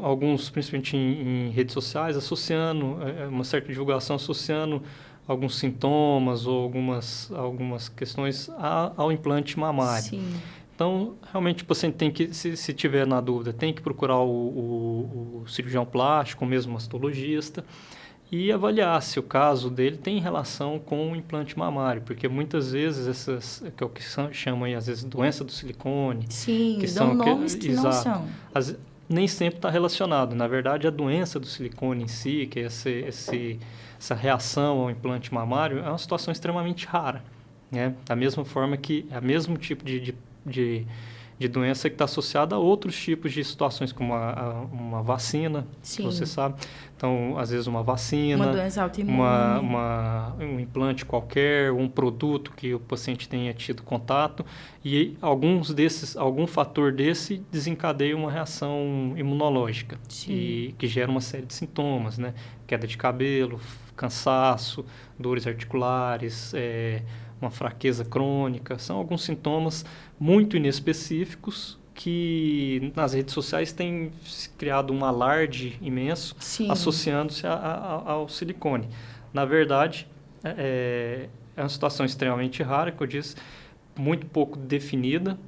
alguns, principalmente em redes sociais, associando uma certa divulgação, associando alguns sintomas ou algumas questões ao implante mamário. Sim. Então, realmente, o paciente tem que, se tiver na dúvida, tem que procurar o cirurgião plástico, ou mesmo mastologista, e avaliar se o caso dele tem relação com o implante mamário, porque muitas vezes essas, que é o que chamam aí, às vezes, doença do silicone... Sim, que dão nomes que não são. Nem sempre está relacionado. Na verdade, a doença do silicone em si, que é essa reação ao implante mamário, é uma situação extremamente rara, né? Da mesma forma que é o mesmo tipo de doença que está associada a outros tipos de situações, como uma vacina, Sim. você sabe. Então, às vezes uma vacina, uma doença autoimune, um implante qualquer, um produto que o paciente tenha tido contato, e algum fator desse desencadeia uma reação imunológica, e que gera uma série de sintomas, né? Queda de cabelo, cansaço, dores articulares, uma fraqueza crônica, são alguns sintomas muito inespecíficos que nas redes sociais tem criado um alarde imenso, associando-se ao silicone. Na verdade, é uma situação extremamente rara, que eu disse, muito pouco definida,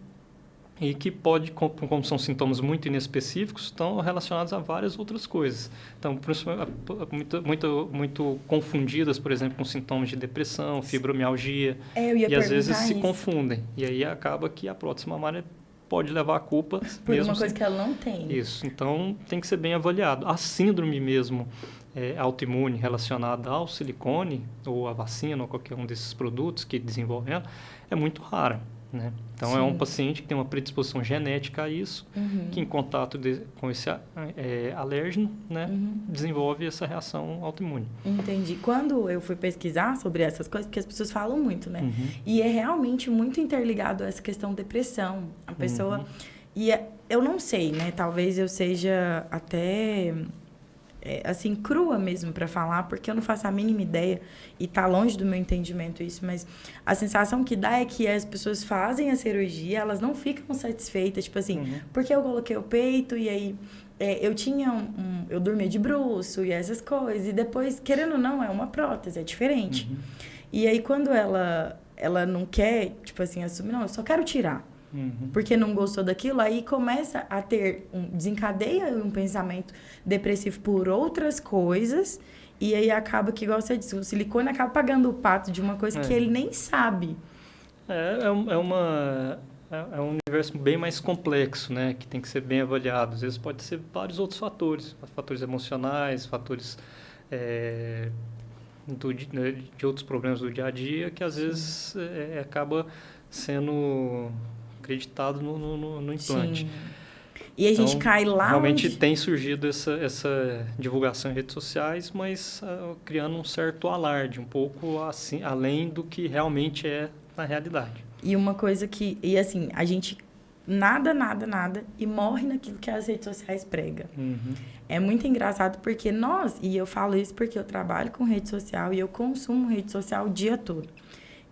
e que pode, como são sintomas muito inespecíficos, estão relacionados a várias outras coisas. Então, muito confundidas, por exemplo, com sintomas de depressão, fibromialgia, e às vezes se confundem. E aí acaba que a prótese mamária pode levar a culpa. Por uma coisa que ela não tem. Isso, então tem que ser bem avaliado. A síndrome mesmo autoimune relacionada ao silicone, ou a vacina, ou qualquer um desses produtos que desenvolvem ela, é muito rara. Né? Então, é um paciente que tem uma predisposição genética a isso, que em contato com esse alérgeno, né, desenvolve essa reação autoimune. Entendi. Quando eu fui pesquisar sobre essas coisas, porque as pessoas falam muito, né? E é realmente muito interligado a essa questão de depressão. A pessoa... E eu não sei, né? Talvez eu seja até... assim, crua mesmo para falar, porque eu não faço a mínima ideia e tá longe do meu entendimento isso, mas a sensação que dá é que as pessoas fazem a cirurgia, elas não ficam satisfeitas, tipo assim, porque eu coloquei o peito e aí eu tinha eu dormia de bruço e essas coisas, e depois, querendo ou não, é uma prótese, é diferente. E aí quando ela não quer, tipo assim, assumir, não, eu só quero tirar. Porque não gostou daquilo, aí começa a ter desencadeia um pensamento depressivo por outras coisas, e aí acaba que, igual você disse, o silicone acaba pagando o pato de uma coisa que ele nem sabe. É um universo bem mais complexo, né? Que tem que ser bem avaliado. Às vezes pode ser vários outros fatores emocionais, fatores de outros problemas do dia a dia, que às vezes acaba sendo acreditado no implante. Sim. E a gente cai lá realmente tem surgido essa divulgação em redes sociais, mas criando um certo alarde, um pouco assim, além do que realmente é na realidade. E uma coisa que... E assim, a gente nada, e morre naquilo que as redes sociais pregam. É muito engraçado porque e eu falo isso porque eu trabalho com rede social e eu consumo rede social o dia todo.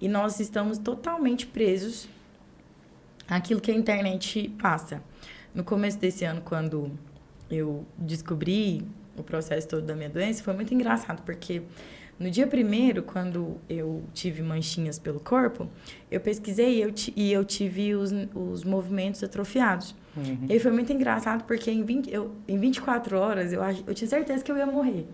E nós estamos totalmente presos àquilo que a internet passa. No começo desse ano, quando eu descobri o processo todo da minha doença, foi muito engraçado, porque no dia 1º, quando eu tive manchinhas pelo corpo, eu pesquisei e eu tive os movimentos atrofiados. E aí foi muito engraçado, porque em 24 horas eu tinha certeza que eu ia morrer.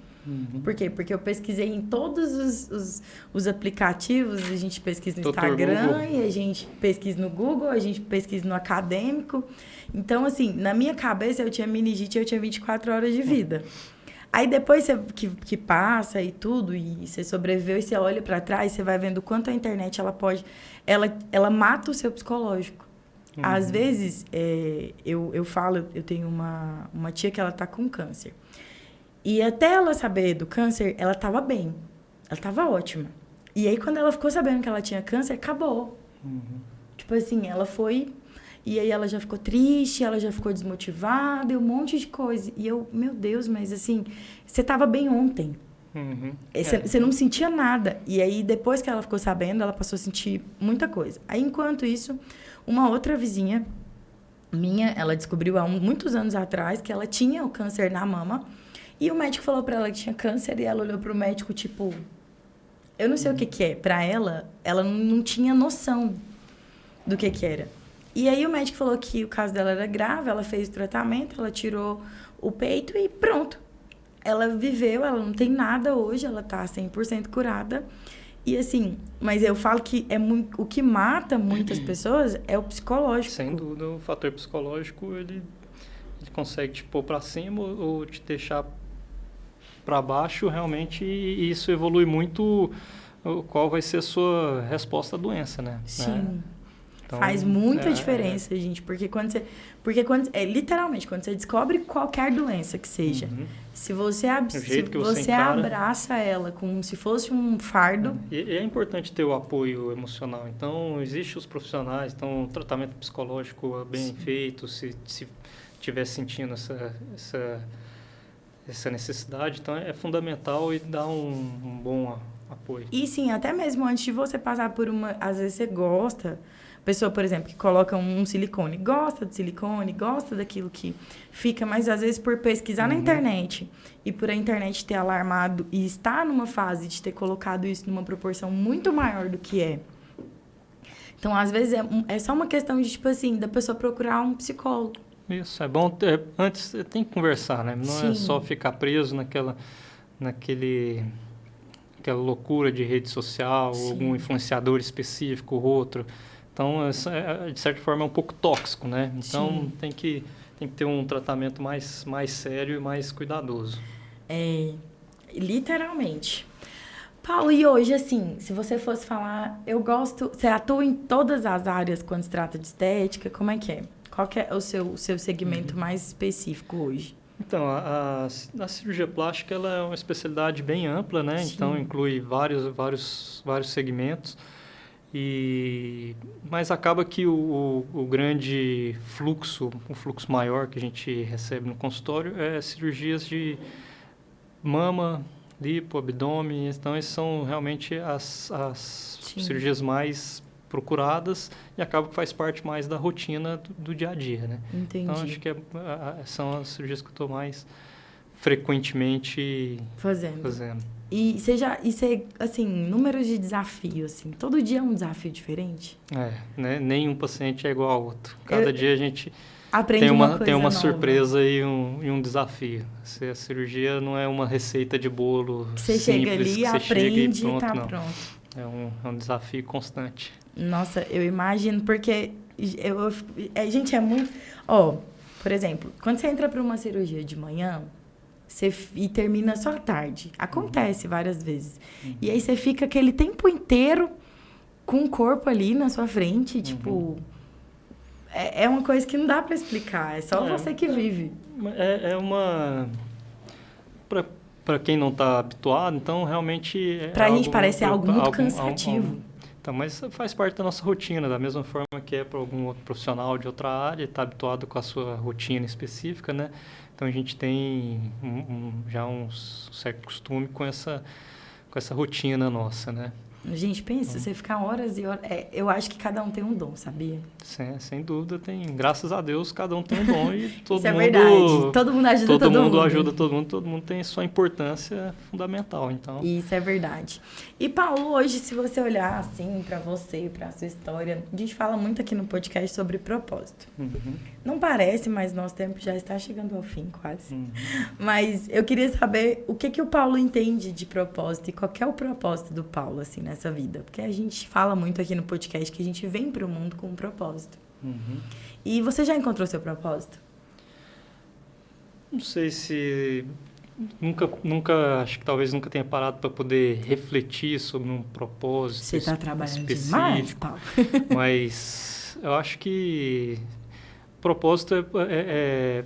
Por quê? Porque eu pesquisei em todos os aplicativos, a gente pesquisa no Instagram, e a gente pesquisa no Google, a gente pesquisa no acadêmico. Então, assim, na minha cabeça eu tinha meningite e eu tinha 24 horas de vida. Aí depois que passa e tudo, e você sobreviveu e você olha para trás, você vai vendo o quanto a internet ela mata o seu psicológico. Às vezes, eu falo, eu tenho uma tia que ela tá com câncer. E até ela saber do câncer, ela estava bem. Ela estava ótima. E aí, quando ela ficou sabendo que ela tinha câncer, acabou. Uhum. Tipo assim, ela foi... E aí ela já ficou triste, ela já ficou desmotivada, e um monte de coisa. E eu, meu Deus, mas assim, você tava bem ontem. Uhum. Você não sentia nada. E aí, depois que ela ficou sabendo, ela passou a sentir muita coisa. Aí, enquanto isso, uma outra vizinha minha, ela descobriu há muitos anos atrás que ela tinha o câncer na mama. E o médico falou pra ela que tinha câncer, e ela olhou pro médico, tipo... Eu não sei o que que é. Pra ela, ela não tinha noção do que era. E aí, o médico falou que o caso dela era grave, ela fez o tratamento, ela tirou o peito e pronto. Ela viveu, ela não tem nada hoje, ela tá 100% curada. E assim, mas eu falo que o que mata muitas pessoas é o psicológico. Sem dúvida, o fator psicológico, ele consegue te pôr para cima ou te deixar para baixo, realmente, e isso evolui muito qual vai ser a sua resposta à doença, né? Sim. Então, faz muita diferença, gente, porque literalmente, quando você descobre qualquer doença que seja, se você, você abraça ela como se fosse um fardo... E é importante ter o apoio emocional. Então, existem os profissionais, então, o tratamento psicológico bem feito, se estiver sentindo essa necessidade, então é fundamental e dá um bom apoio. E sim, até mesmo antes de você passar por às vezes você gosta... Pessoa, por exemplo, que coloca um silicone, gosta de silicone, gosta daquilo que fica, mas às vezes por pesquisar na internet e por a internet ter alarmado e estar numa fase de ter colocado isso numa proporção muito maior do que é. Então, às vezes, é só uma questão de, tipo assim, da pessoa procurar um psicólogo. Isso, é bom antes tem que conversar, né? Não é só ficar preso naquela loucura de rede social, algum influenciador específico ou outro. Então, de certa forma, é um pouco tóxico, né? Então, tem que ter um tratamento mais sério e mais cuidadoso. Literalmente. Paulo, e hoje, assim, se você fosse falar, você atua em todas as áreas quando se trata de estética, como é que é? Qual que é o seu segmento mais específico hoje? Então, a cirurgia plástica, ela é uma especialidade bem ampla, né? Sim. Então, inclui vários segmentos. Mas acaba que o grande fluxo, o fluxo maior que a gente recebe no consultório é cirurgias de mama, lipo, abdômen. Então, essas são realmente as cirurgias mais procuradas e acaba que faz parte mais da rotina do dia a dia, né? Entendi. Então, acho que são as cirurgias que eu estou mais frequentemente fazendo. E você, assim, números de desafio, assim, todo dia é um desafio diferente? Né? Nenhum paciente é igual ao outro. Cada dia a gente aprende tem uma surpresa e um desafio. A cirurgia não é uma receita de bolo você simples, chega ali, que você aprende chega e pronto, tá não. Pronto. É um desafio constante. Nossa, eu imagino, porque gente, é muito... por exemplo, quando você entra para uma cirurgia de manhã... e termina só à tarde. Acontece várias vezes. E aí você fica aquele tempo inteiro com o corpo ali na sua frente, tipo... É uma coisa que não dá para explicar, é só você que vive. Para quem não está habituado, então realmente... Para a gente parece algo muito cansativo. Então, mas faz parte da nossa rotina, da mesma forma que é para algum outro profissional de outra área, está habituado com a sua rotina específica, né? Então, a gente tem já um certo costume com essa rotina nossa, né? Gente, pensa, você ficar horas e horas... eu acho que cada um tem um dom, sabia? Sem dúvida, graças a Deus, cada um tem um dom e todo Isso mundo... é verdade, todo mundo ajuda todo mundo. Ajuda todo mundo tem sua importância fundamental, então... Isso é verdade. E, Paulo, hoje, se você olhar, assim, para você, para a sua história, a gente fala muito aqui no podcast sobre propósito. Não parece, mas nosso tempo já está chegando ao fim, quase. Mas eu queria saber o que o Paulo entende de propósito e qual é o propósito do Paulo, assim, nessa vida. Porque a gente fala muito aqui no podcast que a gente vem para o mundo com um propósito. E você já encontrou seu propósito? Não sei se... Nunca, acho que talvez nunca tenha parado para poder refletir sobre um propósito Você está trabalhando específico. Demais, Paulo. Mas eu acho que propósito é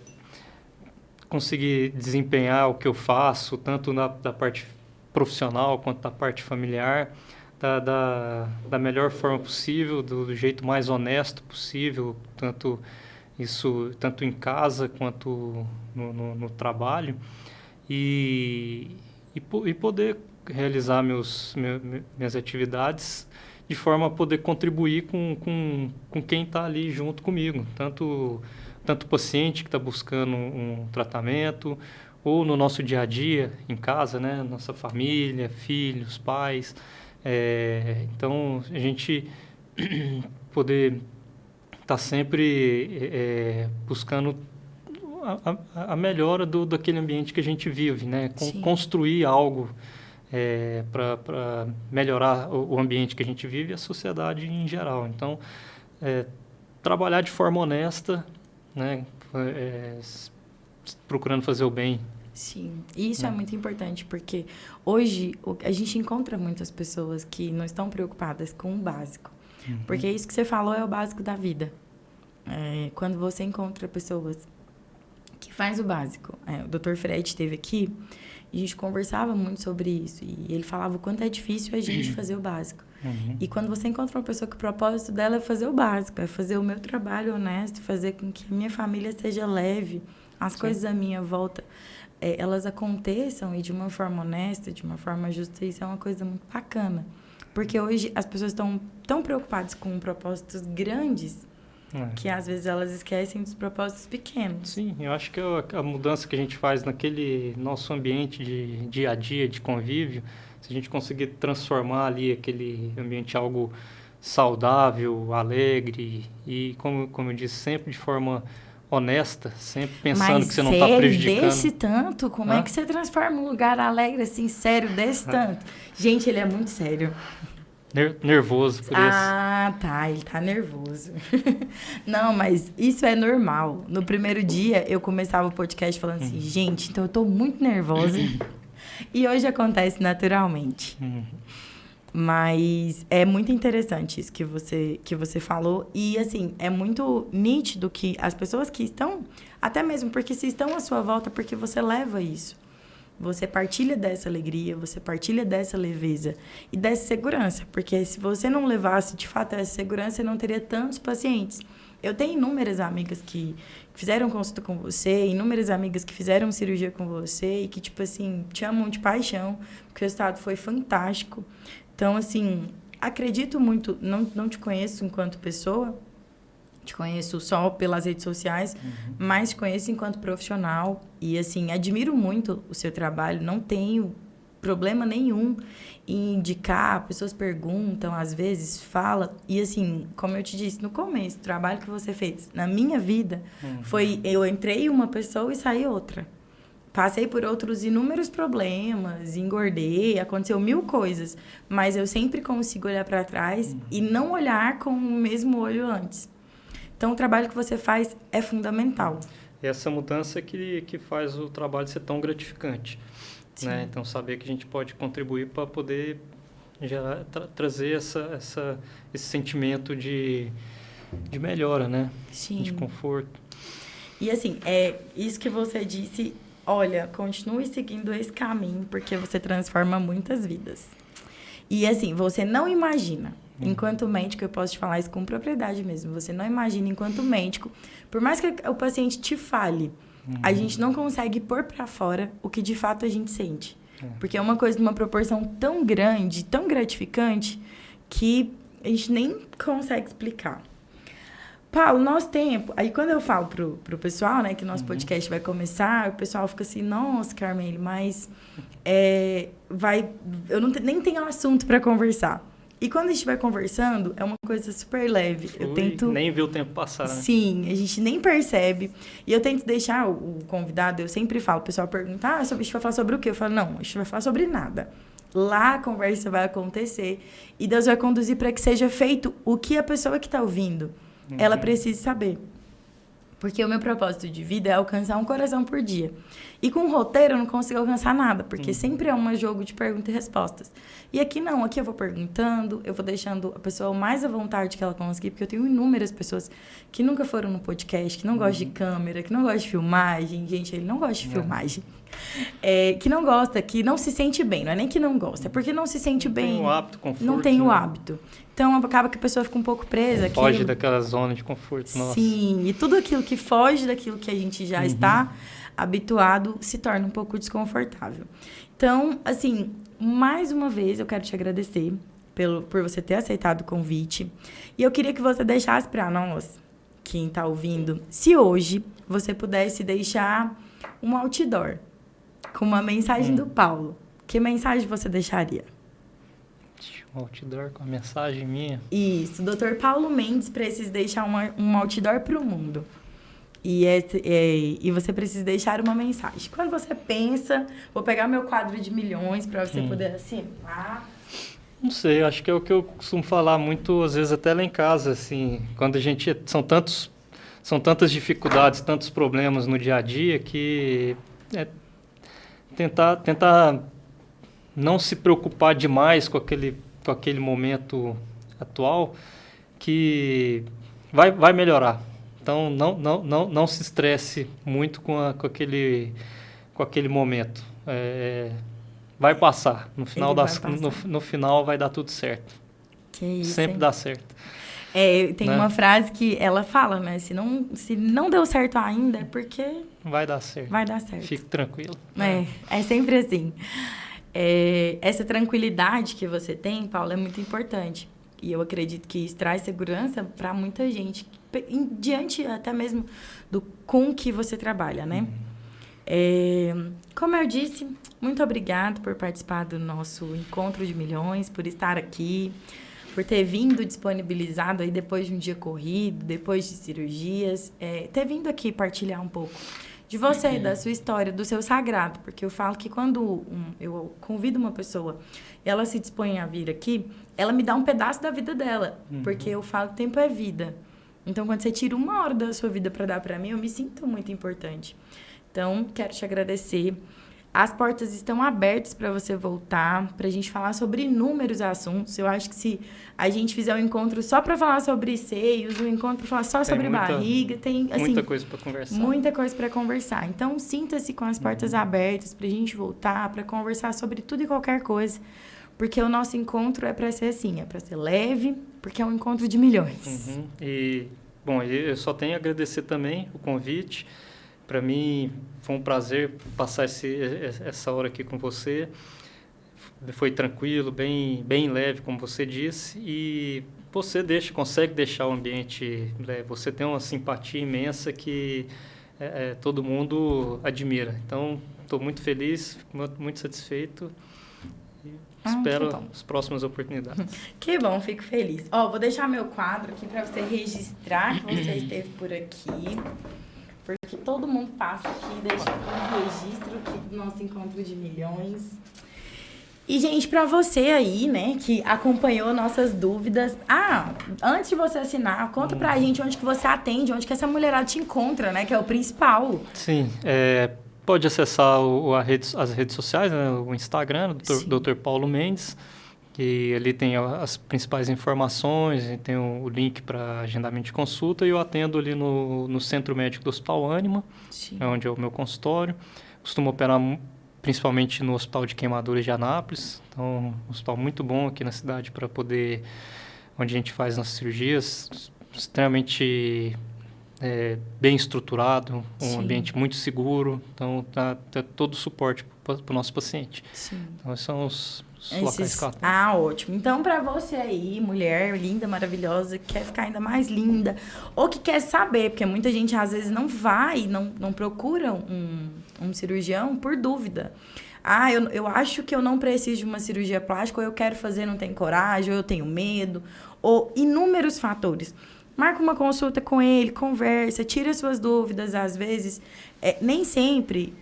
conseguir desempenhar o que eu faço, tanto da parte profissional quanto da parte familiar, da melhor forma possível, do jeito mais honesto possível, tanto em casa quanto no trabalho, e poder realizar minhas atividades de forma a poder contribuir com quem está ali junto comigo, tanto o paciente que está buscando um tratamento, ou no nosso dia a dia, em casa, né? Nossa família, filhos, pais. Então, a gente poder estar sempre buscando a melhora daquele ambiente que a gente vive, né? Construir algo para melhorar o ambiente que a gente vive e a sociedade em geral. Então, trabalhar de forma honesta, né? Procurando fazer o bem. Sim, e isso é muito importante, porque hoje a gente encontra muitas pessoas que não estão preocupadas com o básico. Porque isso que você falou é o básico da vida. Quando você encontra pessoas que faz o básico. O Dr. Fred esteve aqui e a gente conversava muito sobre isso. E ele falava o quanto é difícil a gente fazer o básico. E quando você encontra uma pessoa que o propósito dela é fazer o básico, é fazer o meu trabalho honesto, fazer com que a minha família seja leve, as coisas à minha volta, elas aconteçam e de uma forma honesta, de uma forma justa, isso é uma coisa muito bacana. Porque hoje as pessoas estão tão preocupadas com propósitos grandes que às vezes elas esquecem dos propósitos pequenos. Sim, eu acho que a mudança que a gente faz naquele nosso ambiente de dia a dia, de convívio, se a gente conseguir transformar ali aquele ambiente em algo saudável, alegre e, como eu disse, sempre de forma honesta, sempre pensando que você não está prejudicando. Mas desse tanto, como é que você transforma um lugar alegre, assim, sério, desse tanto? Gente, ele é muito sério. Nervoso por isso. Ah, tá, ele tá nervoso. Não, mas isso é normal. No primeiro dia, eu começava o podcast falando assim, gente, então eu tô muito nervosa. E hoje acontece naturalmente. Mas é muito interessante isso que você falou. E, assim, é muito nítido que as pessoas que estão... Até mesmo porque se estão à sua volta, porque você leva isso. Você partilha dessa alegria, você partilha dessa leveza e dessa segurança. Porque se você não levasse, de fato, essa segurança, você não teria tantos pacientes. Eu tenho inúmeras amigas que fizeram consulta com você, inúmeras amigas que fizeram cirurgia com você e que, tipo assim, te amam de paixão, porque o resultado foi fantástico. Então, assim, acredito muito, não te conheço enquanto pessoa, te conheço só pelas redes sociais, mas te conheço enquanto profissional e, assim, admiro muito o seu trabalho, não tenho problema nenhum em indicar, pessoas perguntam, às vezes, fala, e, assim, como eu te disse no começo, o trabalho que você fez na minha vida foi, eu entrei uma pessoa e saí outra. Passei por outros inúmeros problemas, engordei, aconteceu 1000 coisas, mas eu sempre consigo olhar para trás e não olhar com o mesmo olho antes. Então, o trabalho que você faz é fundamental. E essa mudança que faz o trabalho ser tão gratificante. Né? Então, saber que a gente pode contribuir para poder trazer esse sentimento de melhora, né? Sim. De conforto. E, assim, isso que você disse, olha, continue seguindo esse caminho, porque você transforma muitas vidas. E, assim, você não imagina... Enquanto médico, eu posso te falar isso com propriedade mesmo. Você não imagina, enquanto médico, por mais que o paciente te fale, a gente não consegue pôr para fora o que de fato a gente sente. Porque é uma coisa de uma proporção tão grande, tão gratificante, que a gente nem consegue explicar. Paulo, nosso tempo... Aí, quando eu falo pro pessoal, né, que o nosso podcast vai começar, o pessoal fica assim, nossa, Carmele, mas eu nem tenho assunto para conversar. E quando a gente vai conversando, é uma coisa super leve. Eu tento... Nem ver o tempo passar, né? Sim, a gente nem percebe. E eu tento deixar o convidado, eu sempre falo, o pessoal pergunta, a gente vai falar sobre o quê? Eu falo, não, a gente vai falar sobre nada. Lá a conversa vai acontecer e Deus vai conduzir para que seja feito o que a pessoa que está ouvindo, ela precisa saber. Porque o meu propósito de vida é alcançar um coração por dia. E com roteiro eu não consigo alcançar nada, porque sempre é um jogo de perguntas e respostas. E aqui não, aqui eu vou perguntando, eu vou deixando a pessoa o mais à vontade que ela conseguir, porque eu tenho inúmeras pessoas que nunca foram no podcast, que não gostam de câmera, que não gostam de filmagem. Gente, ele não gosta de filmagem. Que não gosta, que não se sente bem. Não é nem que não gosta, é porque não se sente bem. Não tem o hábito, conforto. Não tem o né? hábito. Então, acaba que a pessoa fica um pouco presa. Foge daquela zona de conforto, nossa. Sim, e tudo aquilo que foge daquilo que a gente já está habituado se torna um pouco desconfortável. Então, assim, mais uma vez eu quero te agradecer por você ter aceitado o convite. E eu queria que você deixasse para nós, quem está ouvindo, se hoje você pudesse deixar um outdoor com uma mensagem do Paulo, que mensagem você deixaria? Um outdoor com a mensagem minha? Isso, o Dr. Paulo Mendes precisa deixar um outdoor para o mundo. E você precisa deixar uma mensagem. Quando você pensa, vou pegar meu quadro de milhões para você poder assinar. Não sei, acho que é o que eu costumo falar muito, às vezes até lá em casa, assim, quando a gente... São tantas dificuldades, tantos problemas no dia a dia que tentar não se preocupar demais com aquele momento atual, que vai melhorar. Então, não se estresse muito com aquele momento. Vai passar. No final vai dar tudo certo. Que isso, sempre hein? dá certo. Tem uma frase que ela fala, né? Se não deu certo ainda, é porque... Vai dar certo. Vai dar certo. Fique tranquilo. É sempre assim. Essa tranquilidade que você tem, Paulo, é muito importante. E eu acredito que isso traz segurança para muita gente, diante até mesmo com que você trabalha, né? Como eu disse, muito obrigado por participar do nosso Encontro de Milhões, por estar aqui, por ter vindo disponibilizado aí depois de um dia corrido, depois de cirurgias, ter vindo aqui partilhar um pouco de você, da sua história, do seu sagrado, porque eu falo que quando eu convido uma pessoa e ela se dispõe a vir aqui, ela me dá um pedaço da vida dela, porque eu falo que tempo é vida. Então, quando você tira 1 hora da sua vida para dar para mim, eu me sinto muito importante. Então, quero te agradecer. As portas estão abertas para você voltar, para a gente falar sobre inúmeros assuntos. Eu acho que se a gente fizer um encontro só para falar sobre seios, um encontro para falar só sobre barriga, tem assim, muita coisa para conversar. Muita coisa para conversar. Então, sinta-se com as portas abertas para a gente voltar, para conversar sobre tudo e qualquer coisa. Porque o nosso encontro é para ser assim, é para ser leve, porque é um encontro de milhões. E, bom, eu só tenho a agradecer também o convite. Para mim, foi um prazer passar essa hora aqui com você. Foi tranquilo, bem leve, como você disse. E você consegue deixar o ambiente leve. Você tem uma simpatia imensa que todo mundo admira. Então, estou muito feliz, fico muito satisfeito. Espero as próximas oportunidades. Que bom, fico feliz. Vou deixar meu quadro aqui para você registrar que você esteve por aqui. Porque todo mundo passa aqui, deixa um registro aqui do nosso Encontro de Milhões. E, gente, para você aí, né, que acompanhou nossas dúvidas... antes de você assinar, conta pra gente onde que você atende, onde que essa mulherada te encontra, né, que é o principal. Sim, pode acessar as redes sociais, né, o Instagram, do Dr. Paulo Mendes, que ali tem as principais informações, tem o link para agendamento de consulta, e eu atendo ali no Centro Médico do Hospital Ânima, onde é o meu consultório. Costumo operar principalmente no Hospital de Queimaduras de Anápolis, então um hospital muito bom aqui na cidade onde a gente faz nossas cirurgias, extremamente bem estruturado, um ambiente muito seguro, então tá todo o suporte para o nosso paciente. Sim. Então esses são os locais que eu atuo. Ótimo. Então, para você aí, mulher linda, maravilhosa, que quer ficar ainda mais linda, ou que quer saber, porque muita gente às vezes não procura um cirurgião por dúvida. Eu acho que eu não preciso de uma cirurgia plástica, ou eu quero fazer, não tenho coragem, ou eu tenho medo, ou inúmeros fatores. Marca uma consulta com ele, conversa, tira suas dúvidas. Às vezes, nem sempre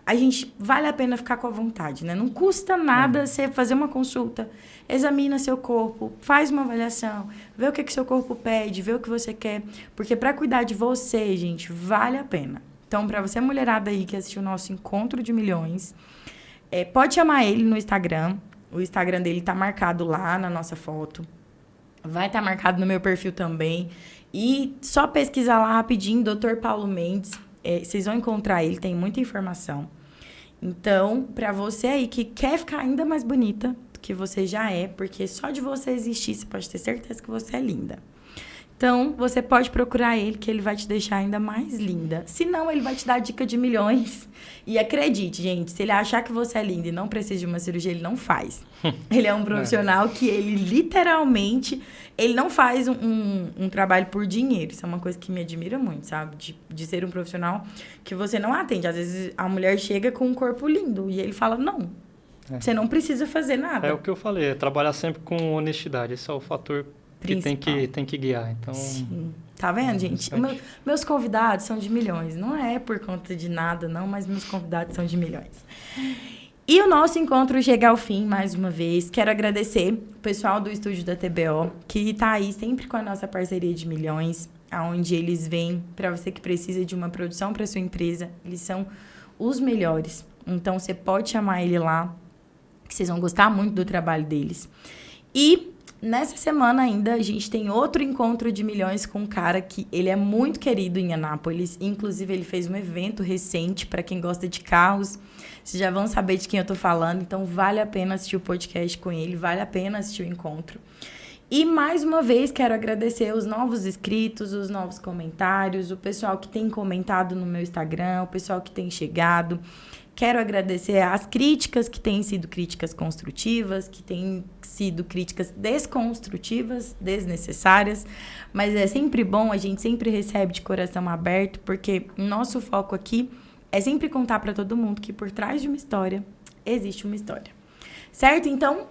a gente vale a pena ficar com a vontade, né? Não custa nada você fazer uma consulta, examina seu corpo, faz uma avaliação, vê o que seu corpo pede, vê o que você quer. Porque para cuidar de você, gente, vale a pena. Então, para você, mulherada aí que assistiu o nosso Encontro de Milhões, pode chamar ele no Instagram. O Instagram dele tá marcado lá na nossa foto. Vai estar marcado no meu perfil também. E só pesquisar lá rapidinho, Dr. Paulo Mendes. vocês vão encontrar ele, tem muita informação. Então, para você aí que quer ficar ainda mais bonita do que você já é, porque só de você existir, você pode ter certeza que você é linda. Então, você pode procurar ele, que ele vai te deixar ainda mais linda. Se não, ele vai te dar dica de milhões. E acredite, gente, se ele achar que você é linda e não precisa de uma cirurgia, ele não faz. Ele é um profissional que ele literalmente... Ele não faz um trabalho por dinheiro. Isso é uma coisa que me admira muito, sabe? De ser um profissional que você não atende. Às vezes, a mulher chega com um corpo lindo e ele fala, não, você não precisa fazer nada. É o que eu falei, é trabalhar sempre com honestidade. Esse é o fator que tem que guiar. Então, sim. Tá vendo, gente? Meus convidados são de milhões. Não é por conta de nada, não, mas meus convidados são de milhões. E o nosso encontro chega ao fim, mais uma vez. Quero agradecer o pessoal do estúdio da TBO, que tá aí sempre com a nossa parceria de milhões, onde eles vêm para você que precisa de uma produção para sua empresa. Eles são os melhores. Então, você pode chamar ele lá, que vocês vão gostar muito do trabalho deles. E nessa semana ainda, a gente tem outro encontro de milhões com um cara que ele é muito querido em Anápolis. Inclusive, ele fez um evento recente para quem gosta de carros. Vocês já vão saber de quem eu tô falando. Então, vale a pena assistir o podcast com ele. Vale a pena assistir o encontro. E, mais uma vez, quero agradecer os novos inscritos, os novos comentários, o pessoal que tem comentado no meu Instagram, o pessoal que tem chegado. Quero agradecer as críticas, que têm sido críticas construtivas, que têm sido críticas desconstrutivas, desnecessárias. Mas é sempre bom, a gente sempre recebe de coração aberto, porque o nosso foco aqui é sempre contar para todo mundo que por trás de uma história, existe uma história. Certo? Então,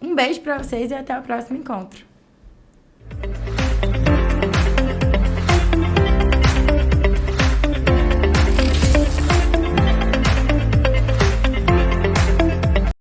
um beijo para vocês e até o próximo encontro.